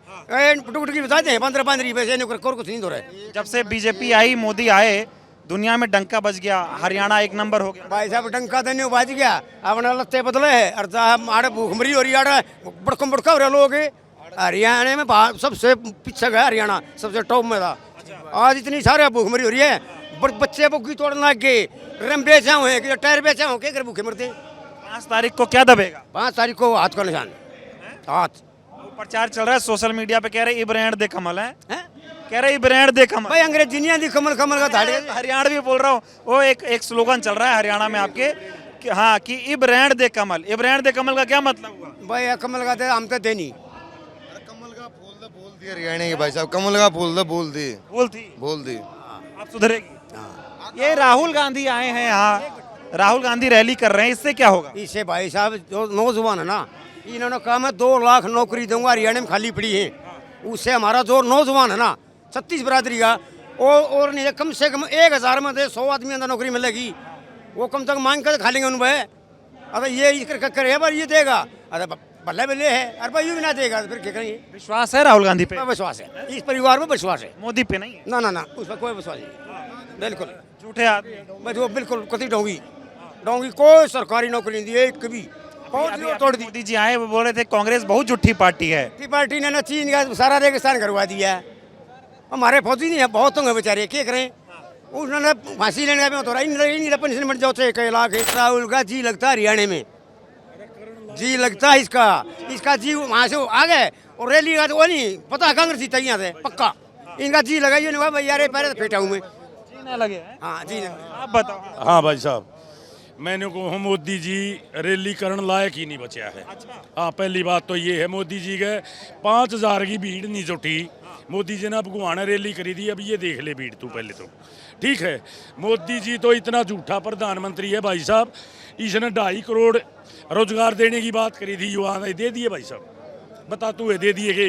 टुकट की बताते हैं 15 पैसे कुछ नहीं हो रहा है। जब से बीजेपी आई मोदी आए दुनिया में डंका बज गया हरियाणा एक नंबर हो गया। भाई साहब डंका तो नहीं बज गया अपना लत्ते बदले है और आड़े भूखमरी हो रही है बड़कम बड़का हो रहा लोग हरियाणा में सबसे पीछे गया हरियाणा सबसे टॉप में था आज इतनी सारे भूखमरी हो रही है बच्चे बुग्गी तोड़ने लग गए रम बेचा हुए टायर बेचा हो क्या भूखे मरते। 5 तारीख को क्या दबेगा 5 तारीख को हाथ का निशान हाथ प्रचार चल रहा है सोशल मीडिया पे कह रहे इब्राहिम दे कमल है कह रहे इब्राहिम दे कमल भाई अंग्रेजी नहीं आती कमल कमल का धाड़े हरियाणवी बोल रहा हूँ वो एक स्लोगन चल रहा है हरियाणा में आपके कि हाँ कि इब्राहिम दे कमल का क्या मतलब हुआ भाई कमल का हम तो दे नहीं कमल का फूल तो बोल दिया हरियाणा के भाई साहब कमल का फूल तो बोल दी आप सुधरेगी। ये राहुल गांधी आए हैं यहाँ राहुल गांधी रैली कर रहे हैं इससे क्या होगा इससे भाई साहब जो नौजवान है ना इन्होंने कहा मैं 2 लाख नौकरी दूंगा हरियाणा में खाली पड़ी है उससे हमारा जो नौजवान है ना 36 बरादरी का और नहीं कम से कम 1000 में 100 आदमी अंदर नौकरी मिलेगी वो कम से कम मांग कर खा लेंगे उन्हें अरे ये कर है पर ये देगा अरे बल्ले बल्ले है अरे भाई ये भी ना देगा फिर क्या करेंगे। विश्वास है राहुल गांधी पे विश्वास है इस परिवार में विश्वास है मोदी पे नहीं ना उस पर कोई विश्वास नहीं बिल्कुल झूठे आदमी बस वो बिल्कुल कति डोंगी कोई सरकारी नौकरी नहीं दी एक भी तोड़ दी। मोदी जी आए वो बोल रहे थे कांग्रेस बहुत झूठी पार्टी है पार्टी ने ना चीन का सारा रेगिस्तान करवा दिया हमारे फौजी नहीं है बहुत होंगे बेचारे क्या करें उन्होंने फांसी लेने का तो रहा पनिशमेंट जो थे 1 लाख राहुल का जी लगता है हरियाणा में जी लगता है इसका जी वहाँ से आ गए और रैली का तो वो नहीं पता कांग्रेस जीता यहाँ से पक्का इनका जी लगाइए नहीं भैया रे पहले तो फेटा हूँ मैं जी ना लगे हाँ जी आप बताओ। हाँ भाई साहब मैंने को मोदी जी रैली करने लायक ही नहीं बचा है। हाँ पहली बात तो ये है मोदी जी के 5000 की भीड़ नहीं जुटी मोदी जी ने अब गुहाना रैली करी थी अब ये देख ले भीड़ तू पहले तो ठीक है। मोदी जी तो इतना झूठा प्रधानमंत्री है भाई साहब इसने 2.5 करोड़ रोजगार देने की बात करी थी युवा ने दे दिए भाई साहब बता तू दे दिए कि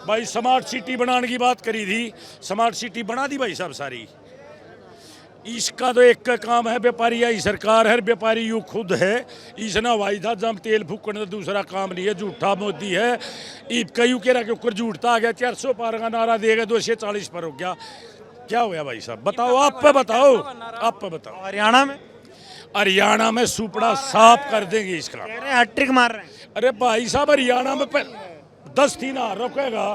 भाई स्मार्ट सिटी बनाने की बात करी थी स्मार्ट सिटी बना दी भाई साहब सारी। इसका तो एक का काम है व्यापारी आई सरकार है व्यापारी यू खुद है इसने वायदा जब तेल फूकने तो दूसरा काम नहीं है झूठा मोदी है ईद का यू कह रहा के ऊपर झूठता आ गया 400 पार का नारा देगा 240 पर हो गया क्या हो गया भाई साहब बताओ आप पे बताओ हरियाणा में सुपड़ा साफ कर देंगे इसका हैट्रिक मार रहे हैं। अरे भाई साहब हरियाणा में 10 थी ना रोकेगा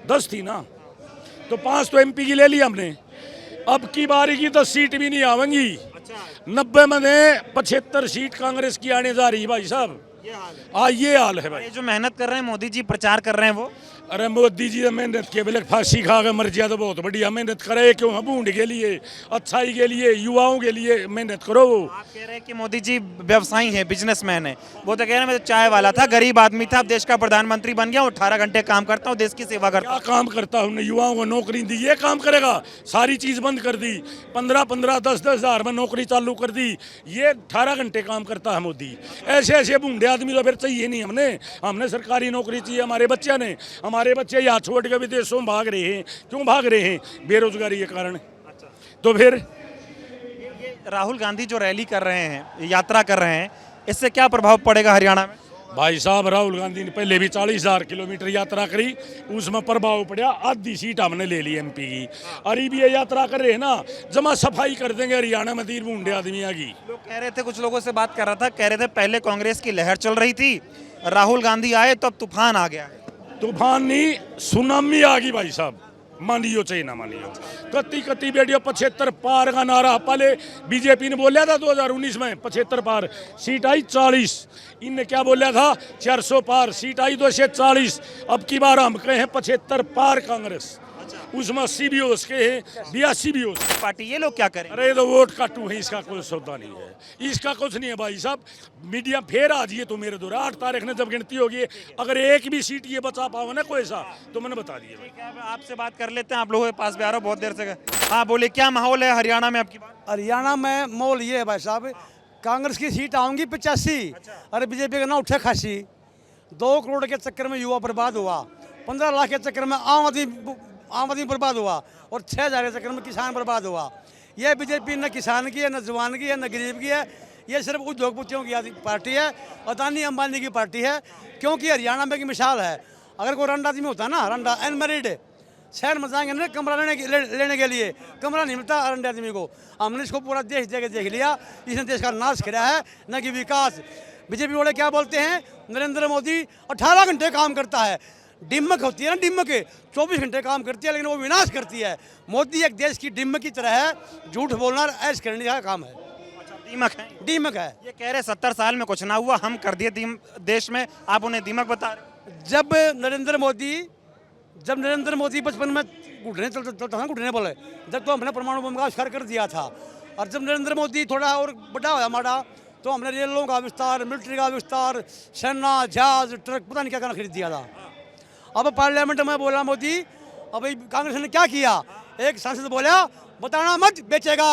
10 थी ना तो 5 तो MP की ले ली हमने अब की बारी की 10 सीट भी नहीं आवेंगी 90 में 75 सीट कांग्रेस की आने जा रही भाई साहब ये हाल है भाई। जो मेहनत कर रहे हैं मोदी जी प्रचार कर रहे हैं वो अरे मोदी जी मेहनत के बेले फांसी खा के मर जाए तो बहुत बढ़िया मेहनत करे क्यों बूंद के लिए अच्छाई के लिए युवाओं के लिए मेहनत करो। आप कह रहे हैं कि मोदी जी व्यवसायी हैं बिजनेसमैन है वो तो कह रहे हैं मैं तो चाय वाला था गरीब आदमी था अब देश का प्रधानमंत्री बन गया 18 घंटे काम करता हूँ देश की सेवा करता हूँ। क्या काम करता हूँ युवाओं को नौकरी दी ये काम करेगा सारी चीज बंद कर दी 15-15 10-10 हज़ार में नौकरी चालू कर दी ये 18 घंटे काम करता है मोदी। ऐसे बूढ़े आदमी तो फिर चाहिए नहीं हमने सरकारी नौकरी चाहिए हमारे बच्चे यहाँ छोड़ के विदेशों में भाग रहे हैं क्यों भाग रहे हैं बेरोजगारी के कारण। तो फिर राहुल गांधी जो रैली कर रहे हैं यात्रा कर रहे हैं इससे क्या प्रभाव पड़ेगा हरियाणा में। भाई साहब राहुल गांधी ने पहले भी 40,000 किलोमीटर यात्रा करी उसमें प्रभाव पड़ा आधी सीट हमने ले ली MP की अरे भी ये यात्रा कर रहे हैं ना जमा सफाई कर देंगे हरियाणा में 3 बूढ़े आदमी आ गई। लोग कह रहे थे कुछ लोगों से बात कर रहा था कह रहे थे पहले कांग्रेस की लहर चल रही थी राहुल गांधी आए तो अब तूफान आ गया है। तूफान नहीं सुनामी आ गई भाई साहब मानियो चाहे ना मानियो कत्ती बेटियों 75 पार का नारा पहले बीजेपी ने बोला था 2019 में 75 पार सीट आई 40 इनने क्या बोला था 400 पार सीट आई 240 अब की बार हम कहे हैं 75 पार कांग्रेस उसमें 80 भी हो उसके हैं, 82 भी हो उसके। पार्टी ये लोग क्या करें? अरे तो वोट काटू है, इसका कोई सौदा नहीं है, इसका कुछ नहीं है भाई साहब। मीडिया फिर आ जाइए तो मेरे दो 8 तारीख ने जब गिनती होगी, अगर एक भी सीट ये बचा पाओ ना कोई सा, तो मैंने बता दिया। ठीक है, अब आपसे बात कर लेते हैं, आप लोगों के पास भी आ रहा हूं बहुत देर से। हाँ बोले, क्या माहौल है हरियाणा में आपकी बात? हरियाणा में माहौल ये है भाई साहब, कांग्रेस की सीट आऊंगी 85 और बीजेपी का ना उठे खासी। 2 करोड़ के चक्कर में युवा बर्बाद हुआ, 15 लाख के चक्कर में आम आदमी बर्बाद हुआ और 6,000 के चक्कर में किसान बर्बाद हुआ। यह बीजेपी न किसान की है, न जवान की है, न गरीब की है, ये सिर्फ उद्योगपतियों की पार्टी है, अदानी अंबानी की पार्टी है। क्योंकि हरियाणा में की मिसाल है, अगर कोई रंडा आदमी होता है ना, रंडा अनमेरिड, शहर में जाएंगे ना कमरा लेने के लिए, कमरा नहीं मिलता रंडे आदमी को। हमने इसको पूरा देश देख लिया, इसने देश का नाश किया है, न कि विकास। बीजेपी वाले क्या बोलते हैं, नरेंद्र मोदी 18 घंटे काम करता है, डिम्मक होती है ना, डिम्मक 24 घंटे काम करती है, लेकिन वो विनाश करती है। मोदी एक देश की डिम्मक की तरह है, झूठ बोलना ऐश करने का काम है। दीमक है, दीमक है। ये कह रहे 70 साल में कुछ ना हुआ, हम कर दिए देश में, आप उन्हें दीमक बता रहे। जब नरेंद्र मोदी बचपन में घुटने चलता था ना, घुटने बोले, जब तो हमने परमाणु बम का आविष्कार कर दिया था। और जब नरेंद्र मोदी थोड़ा और बड़ा हुआ हमारा, तो हमने रेलों का विस्तार, मिलिट्री का विस्तार, सेना, जहाज, ट्रक, पता नहीं क्या क्या खरीद दिया था। अब पार्लियामेंट में बोला मोदी, अब कांग्रेस ने क्या किया, एक सांसद बोला बताना मत, बेचेगा,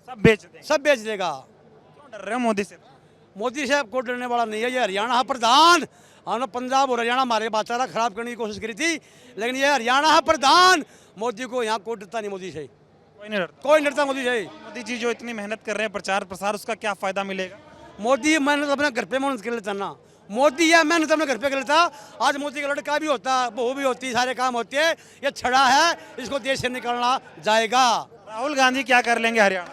सब बेच देगा। क्यों डर रहे हो मोदी से? मोदी से आपको डरने वाला नहीं है, ये हरियाणा है प्रधान। हमने पंजाब और हरियाणा हमारे बाचारा खराब करने की कोशिश करी थी, लेकिन ये हरियाणा है प्रधान। मोदी को यहाँ कोई डरता नहीं, मोदी से कोई नहीं डरता, कोई डरता मोदी से। मोदी जी जो इतनी मेहनत कर रहे हैं प्रचार प्रसार, उसका क्या फायदा मिलेगा? मोदी मेहनत अपने घर पे मेहनत कर लेता ना, मोदी यह मेहनत अपने घर पे कर लेता। आज मोदी का लड़का भी होता, बहू भी होती, सारे काम होते हैं। ये छड़ा है, इसको देश से निकालना जाएगा। राहुल गांधी क्या कर लेंगे हरियाणा?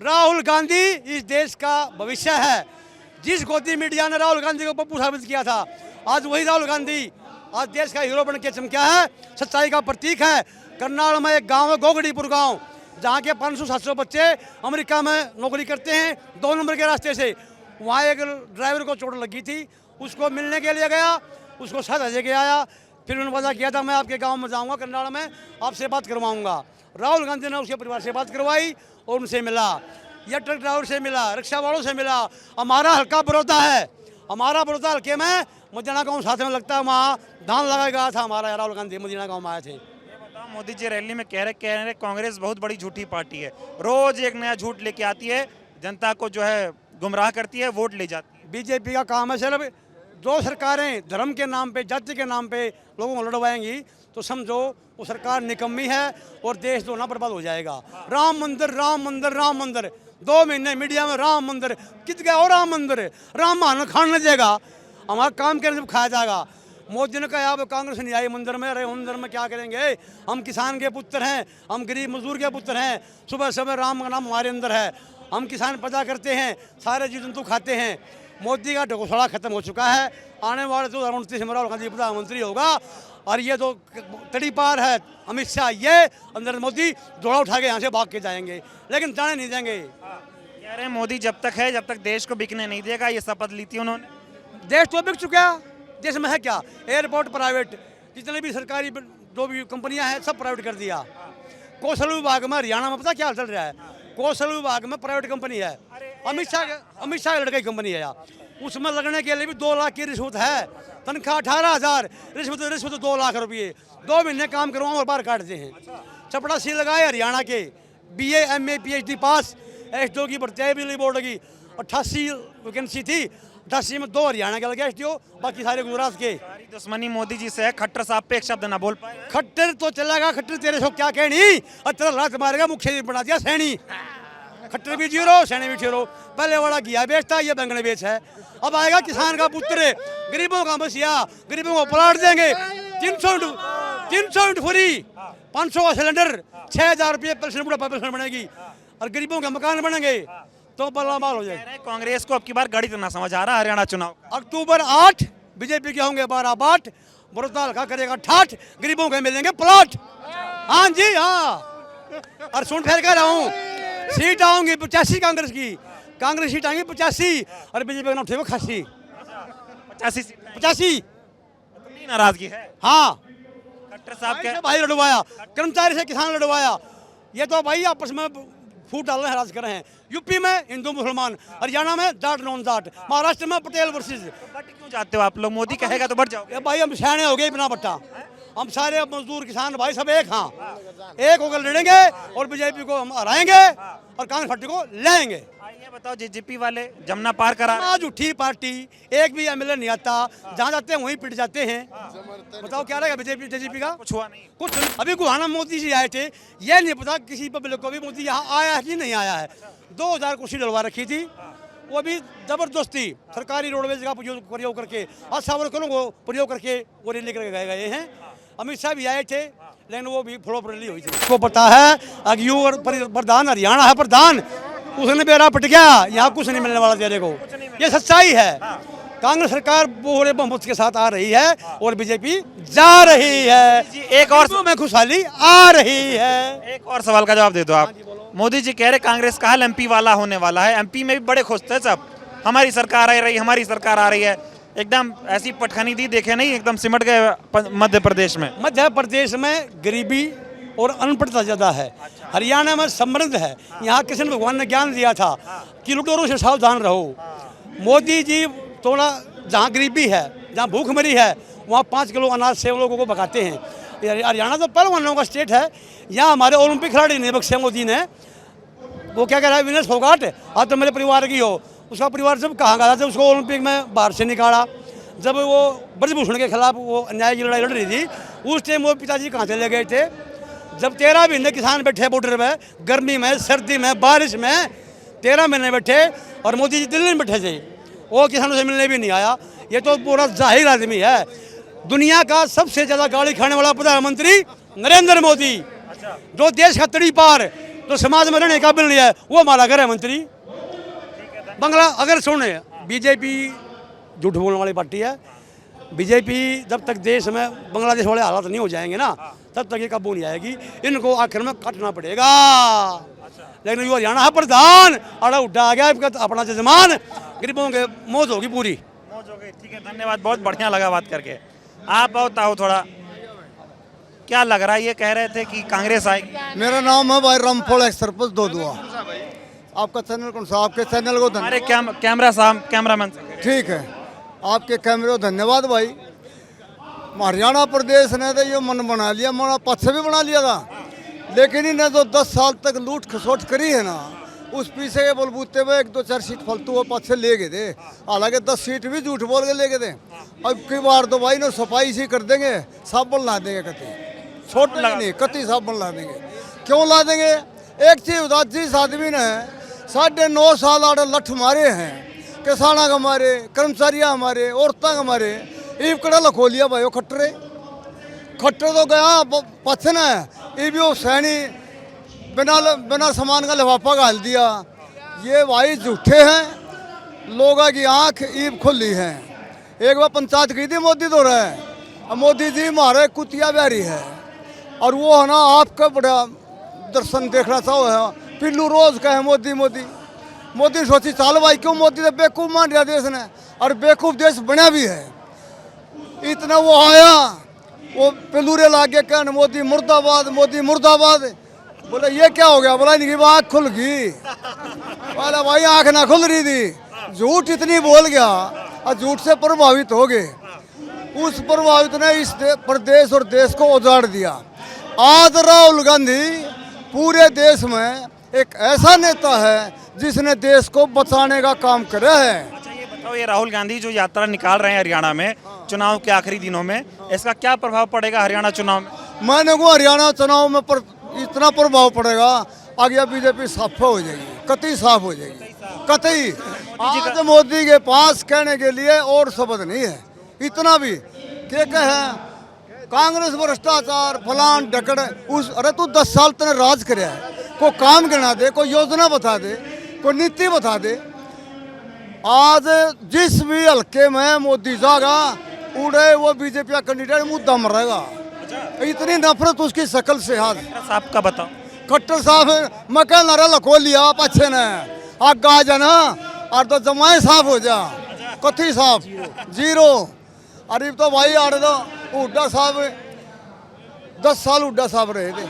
राहुल गांधी इस देश का भविष्य है। जिस गोदी मीडिया ने राहुल गांधी को पप्पू साबित किया था, आज वही राहुल गांधी आज देश का हीरो बन के चमका है, सच्चाई का प्रतीक है। करनाल में एक गांव है गोगड़ीपुर गांव, जहां के 500-700 बच्चे अमेरिका में नौकरी करते हैं 2 नंबर के रास्ते से। वहाँ एक ड्राइवर को चोट लगी थी, उसको मिलने के लिए गया, उसको साथ लेके आया। फिर उन्होंने वादा किया था मैं आपके गाँव में जाऊँगा करनाल में, आपसे बात करवाऊँगा। राहुल गांधी ने उसके परिवार से बात करवाई और उनसे मिला, या ट्रक ड्राइवर से मिला, रिक्शा वालों से मिला। हमारा हल्का बड़ौदा है, हमारा बड़ौदा हल्के में मदीना गांव साथ में लगता है, वहाँ धान लगाया गया था हमारा। राहुल गांधी मदीना गांव में आए थे। मोदी जी रैली में कह रहे कांग्रेस बहुत बड़ी झूठी पार्टी है, रोज एक नया झूठ लेके आती है, जनता को जो है गुमराह करती है, वोट ले जाती है। बीजेपी का काम है सिर्फ, जो सरकारें धर्म के नाम पे, जाति के नाम पे लोगों को लड़वाएंगी, तो समझो वो सरकार निकम्मी है और देश दोनों बर्बाद हो जाएगा। राम मंदिर, राम मंदिर, राम मंदिर, 2 महीने मीडिया में राम मंदिर, कित गया और राम मंदिर, राम मान खान नहीं देगा, हमारा काम करने से खाया जाएगा। मोदी ने कहा अब कांग्रेस नहीं आई मंदिर में, अरे मंदिर में क्या करेंगे, हम किसान के पुत्र हैं, हम गरीब मजदूर के पुत्र हैं, सुबह सुबह राम का नाम हमारे अंदर है, हम किसान पैदा करते हैं, सारे जीव जंतु खाते हैं। मोदी का ढकोसला खत्म हो चुका है, आने वाले 2029 में राहुल गांधी प्रधानमंत्री होगा। और ये तो तड़ी पार है अमित शाह, ये नरेंद्र मोदी जोड़ा उठा के यहाँ से भाग के जाएंगे, लेकिन जाने नहीं देंगे। कह रहे हैं मोदी जब तक है, जब तक देश को बिकने नहीं देगा, ये शपथ ली थी उन्होंने। देश तो बिक चुका है, देश में है क्या, एयरपोर्ट प्राइवेट, जितने भी सरकारी जो भी कंपनियां हैं सब प्राइवेट कर दिया। कौशल विभाग में हरियाणा में पता क्या चल रहा है, कौशल विभाग में प्राइवेट कंपनी है, अमित शाह के लड़के की कंपनी है, उसमें लगने के लिए भी 2 लाख की रिश्वत है, तनख्वाह 18,000, रिश्वत 2 लाख रुपये, 2 महीने काम करवाओ और बाहर काटते हैं। चपड़ासी लगाए हरियाणा के, BA MA PhD पास, SDO की भर्ती है बिजली बोर्ड की, 88 वैकेंसी थी, 88 में 2 हरियाणा के लगे SDO, बाकी सारे गुजरात के। दुश्मनी मोदी जी से है, खट्टर साहब पे एक शब्द ना बोल पाए। खट्टर तो चलेगा, खट्टर तेरे से क्या कहनी, और तेरा लात मारेगा, मुख्य बना दिया सैनी। खट्टर भी जीरो, सैनी भी जीरो, पहले वाला घिया बेचता, ये बैंगन बेच है। अब आएगा किसान का पुत्र, गरीबों का बसिया, गरीबों को प्लाट देंगे, 300 यूनिट फ्री, 500 का सिलेंडर, 6,000 रुपये पेंशन, बुढ़ापा पेंशन बनेगी, और गरीबों के मकान बनेंगे, तो बल्ला हो जाएगा। कांग्रेस को अब की बार गणित तो ना समझ आ रहा हरियाणा चुनाव। अक्टूबर 8 बीजेपी के होंगे 12 बाट, बड़ौदा हल्का करेगा ठाठ, गरीबों के मिलेंगे प्लॉट। हाँ जी हाँ, और सुन फिर कह रहा हूँ, सीट आऊंगी 85 कांग्रेस की, कांग्रेस सीट आएंगी 85 और बीजेपी का नाम उठेगा 85। 85 नाराजगी है। हाँ, कलेक्टर साहब भाई के से भाई लड़वाया, कर्मचारी से किसान लड़वाया। ये तो भाई आपस में फूट डाल रहे हैं, राज कर रहे हैं। यूपी में हिंदू मुसलमान, हरियाणा में जाट नॉन जाट, महाराष्ट्र में पटेल वर्सेस। बट क्यों जाते हो आप लोग? मोदी कहेगा तो बढ़ जाओगे। ये भाई हम सियाने हो गए बिना बट्टा, हम सारे मजदूर किसान भाई सब एक, हाँ एक होकर लड़ेंगे और बीजेपी को हम हराएंगे और कांग्रेस पार्टी को लाएंगे। ये बताओ, जेजेपी वाले जमुना पार करा रहे हैं। आज उठी पार्टी, एक भी एमएलए नहीं आता, जहाँ जाते हैं वहीं पिट जाते हैं। बताओ क्या रहेगा बीजेपी जेजेपी का? कुछ हुआ नहीं। कुछ नहीं। अभी गुहाना मोदी जी आए थे, ये नहीं पता किसी पब्लिक को भी मोदी यहाँ आया है कि नहीं आया है। 2000 कुर्सी डलवा रखी थी, वो भी जबरदस्ती सरकारी रोडवेज का प्रयोग करके, अच्छा वर्करों को प्रयोग करके वो रैली करके गए हैं। अमित शाह भी आए थे, लेकिन वो भी फ्लॉप रैली हुई थी। उसको पता है अगयू और प्रधान हरियाणा है प्रधान, उसने बेरा पट गया, यहाँ कुछ नहीं मिलने वाला तेरे को। ये सच्चाई है। कांग्रेस सरकार पूरे बहुमत के साथ आ रही है और बीजेपी जा रही है। एक और में खुशहाली आ रही है। एक और सवाल का जवाब दे दो आप। मोदी जी कह रहे कांग्रेस का हल एमपी वाला होने वाला है। एमपी में भी बड़े खुश थे सब, हमारी सरकार आ रही, हमारी सरकार आ रही है। एकदम ऐसी पटखनी दी देखे नहीं, एकदम सिमट गए मध्य प्रदेश में। मध्य प्रदेश में गरीबी और अनपढ़ता ज़्यादा है। हरियाणा में समृद्ध है। यहाँ कृष्ण भगवान ने ज्ञान दिया था कि लुटेरों से सावधान रहो। मोदी जी थोड़ा जहाँ गरीबी है, जहाँ भूखमरी है, वहाँ 5 किलो अनाज से लोगों को भगाते हैं। हरियाणा तो पहलवानों का स्टेट है। यहाँ हमारे ओलंपिक खिलाड़ी ने बख्शे मोदी ने, वो क्या कह रहा है, विनेश फोगाट, आज तो मेरे परिवार की हो। उसका परिवार जब कहाँ गया था, जब उसको ओलंपिक में बाहर से निकाला, जब वो ब्रजभूषण के खिलाफ वो अन्याय की लड़ाई लड़ रही थी, उस टाइम वो पिताजी कहाँ चले गए थे? जब 13 महीने किसान बैठे बॉर्डर में, गर्मी में, सर्दी में, बारिश में 13 महीने बैठे, और मोदी जी दिल्ली में बैठे थे, वो किसानों से मिलने भी नहीं आया। ये तो पूरा जाहिर आदमी है। दुनिया का सबसे ज़्यादा गाड़ी खाने वाला प्रधानमंत्री नरेंद्र मोदी, जो देश का तड़ी पार, जो समाज में रहने काबिल नहीं है, वो हमारा गृह मंत्री। बंगला अगर सुने, बीजेपी झूठ बोलने वाली पार्टी है। बीजेपी जब तक देश में बांग्लादेश वाले हालात नहीं हो जाएंगे ना, तब तक ये काबू नहीं आएगी। इनको आखिर में काटना पड़ेगा। लेकिन जो हरियाणा है प्रधान अड़ा उठा आ गया, अपना जजमान, गरीबों के मौज होगी पूरी। मौज हो गई। ठीक है, धन्यवाद, बहुत बढ़िया लगा बात करके। आप बताओ थोड़ा, क्या लग रहा है? ये कह रहे थे कि कांग्रेस आएगी। मेरा नाम है भाई रामफल एक्सरपस दोदुआ। आपका चैनल कौन सा? आपके चैनल को हमारे धन्यवाद। कैमरा साहब, कैमरामैन ठीक है, आपके कैमरे को धन्यवाद भाई। हरियाणा प्रदेश ने तो ये मन बना लिया, मन पक्ष भी बना लिया था, लेकिन इन्हें जो 10 साल तक लूट खसोट करी है ना, उस पीछे के बलबूते में 1-2-4 सीट फालतू वो पक्ष ले गए थे। हालांकि 10 सीट भी झूठ बोल के ले गए थे। अब की बार तो भाई ने सफाई सी कर देंगे, साबुन ला देंगे, कति छोटे नहीं, कति साबुन ला देंगे। क्यों ला देंगे? एक चीज बता, जिस आदमी ने 9.5 साल आड़े लठ मारे हैं, किसाना का मारे, कर्मचारियाँ हमारे, औरतां का मारे, ईब कड़ा लखो लिया भाई। वो खट्टरे तो गया पछन है, ये भी वो सैनी बिना सामान का लिफाफा घाल दिया। ये भाई झूठे हैं, लोगों की आंख ईब खुली है। एक बार पंचायत की थी मोदी तो रहे, अब मोदी जी हमारे कुतिया बिहारी है, और वो है ना आपका बड़ा दर्शन देखना चाहो है। पिल्लू रोज कहे मोदी मोदी मोदी। सोची चाल भाई क्यों मोदी ने बेवकूफ़ मान दिया देश ने, और बेवकूफ़ देश बना भी है। इतना वो आया, वो पिल्लूरे लागे कहने मोदी मुर्दाबाद, मोदी मुर्दाबाद। बोले ये क्या हो गया? बोला इनकी आँख खुल गई। बोला भाई आँख ना खुल रही थी, झूठ इतनी बोल गया और झूठ से प्रभावित हो गए। उस प्रभावित ने इस प्रदेश और देश को उजाड़ दिया। आज राहुल गांधी पूरे देश में एक ऐसा नेता है जिसने देश को बचाने का काम करा है। अच्छा ये बताओ, ये राहुल गांधी जो यात्रा निकाल रहे हैं हरियाणा में चुनाव के आखिरी दिनों में, इसका क्या प्रभाव पड़ेगा हरियाणा चुनाव में? मैंने को हरियाणा चुनाव में इतना प्रभाव पड़ेगा, आगे बीजेपी साफ हो जाएगी, कतई साफ हो जाएगी, कतई। आज मोदी के पास कहने के लिए और शब्द नहीं है। इतना भी क्या कहे, कांग्रेस भ्रष्टाचार फलान ढकड़, उस अरे तू 10 साल तने राज करे है, कोई काम गिना दे, कोई योजना बता दे, कोई नीति बता दे। आज जिस भी हल्के में मोदी जागा उड़े, वो बीजेपी का कैंडिडेट मुद्दा मरेगा। इतनी नफरत उसकी शक्ल से। हाथ साहब का बताओ। खट्टर साहब मकान नारा लखो लिया अच्छे ने, आग आ जाना और तो जमाए साफ हो जा, कथी साफ जीरो। अरे तो भाई आ रहे तो हुड्डा साहब 10 साल हुड्डा साहब रहे थे,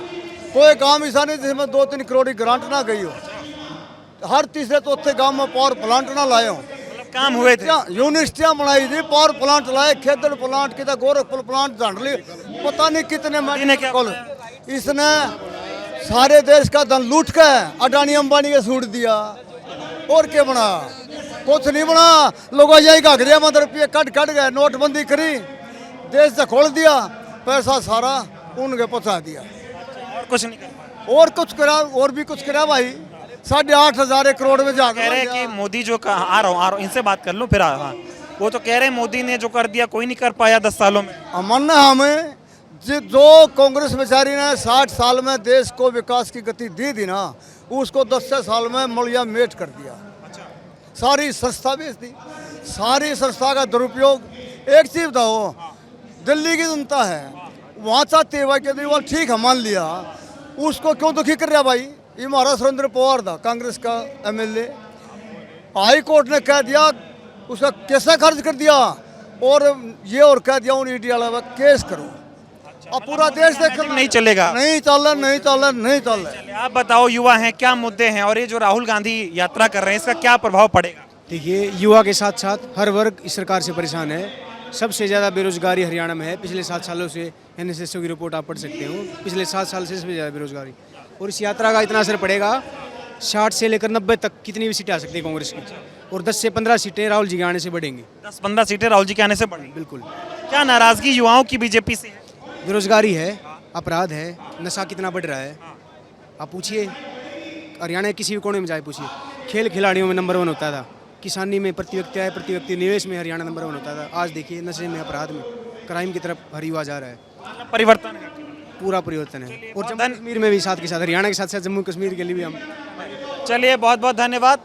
कोई काम ऐसा नहीं जिसमें 2-3 करोड़ की ग्रांट ना गई हो। हर तीसरे चौथे गांव में पावर प्लांट ना लाए हो, काम हुए थे। यूनिवर्सिटियां बनाई थी, पावर प्लांट लाए, खेदड़ प्लांट कितना, गोरखपुर प्लांट, झांडली, पता नहीं कितने मेडिकल। इसने सारे देश का धन लूट के अडानी अंबानी के सूट दिया, और क्या बना? कुछ नहीं बना। लोग यही घाघरिया में रुपये कट गए, नोटबंदी करी, देश से खोल दिया, पैसा सारा उनके पहुंचा दिया, और कुछ नहीं कर और कुछ करा, और भी कुछ करा भाई। 8,500 करोड़ में जा कह रहे हैं कि मोदी जो आ रहा हूँ इनसे बात कर लूँ फिर। हाँ, वो तो कह रहे हैं मोदी ने जो कर दिया कोई नहीं कर पाया 10 सालों में। अमन हमें जो कांग्रेस बेचारी ने 60 साल में देश को विकास की गति दी थी ना, उसको 10 साल में मलिया मेट कर दिया। सारी संस्था बेच दी, सारी संस्था का दुरुपयोग। एक चीज बताओ, दिल्ली की जनता है, वहाँ चाहते है भाई केजरीवाल ठीक है मान लिया, उसको क्यों दुखी कर रहा भाई? ये हमारा सुरेंद्र पवार था, कांग्रेस का MLA, हाई कोर्ट ने कह दिया उसका कैसे खर्च कर दिया, और ये और कह दिया उन ईडी वाला केस करो। अब पूरा देश देख नहीं चलेगा, नहीं चल रहा। आप बताओ, युवा हैं, क्या मुद्दे हैं, और ये जो राहुल गांधी यात्रा कर रहे हैं इसका क्या प्रभाव पड़ेगा? देखिए, युवा के साथ साथ हर वर्ग इस सरकार से परेशान है। सबसे ज़्यादा बेरोजगारी हरियाणा में है। पिछले 7 सालों से NSS की रिपोर्ट आप पढ़ सकते हो, पिछले 7 साल से सबसे ज़्यादा बेरोजगारी। और इस यात्रा का इतना असर पड़ेगा, 60 से लेकर 90 तक कितनी भी सीटें आ सकती है कांग्रेस की, और 10 से 15 सीटें राहुल जी के आने से बढ़ेंगी। 10-15 सीटें राहुल जी के आने से बढ़ेंगी। बिल्कुल। क्या नाराजगी युवाओं की बीजेपी से है? बेरोजगारी है, अपराध है, नशा कितना बढ़ रहा है। आप पूछिए, हरियाणा के किसी भी कोने में जाए पूछिए, खेल खिलाड़ियों में नंबर 1 होता था, किसानी में प्रति व्यक्ति निवेश में हरियाणा नंबर 1 होता था। आज देखिए, नशे में, अपराध में, क्राइम की तरफ हर युवा जा रहा है। परिवर्तन है, पूरा परिवर्तन है। और जम्मू कश्मीर में भी साथ के साथ, हरियाणा के साथ साथ जम्मू कश्मीर के लिए भी हम। चलिए, बहुत बहुत धन्यवाद।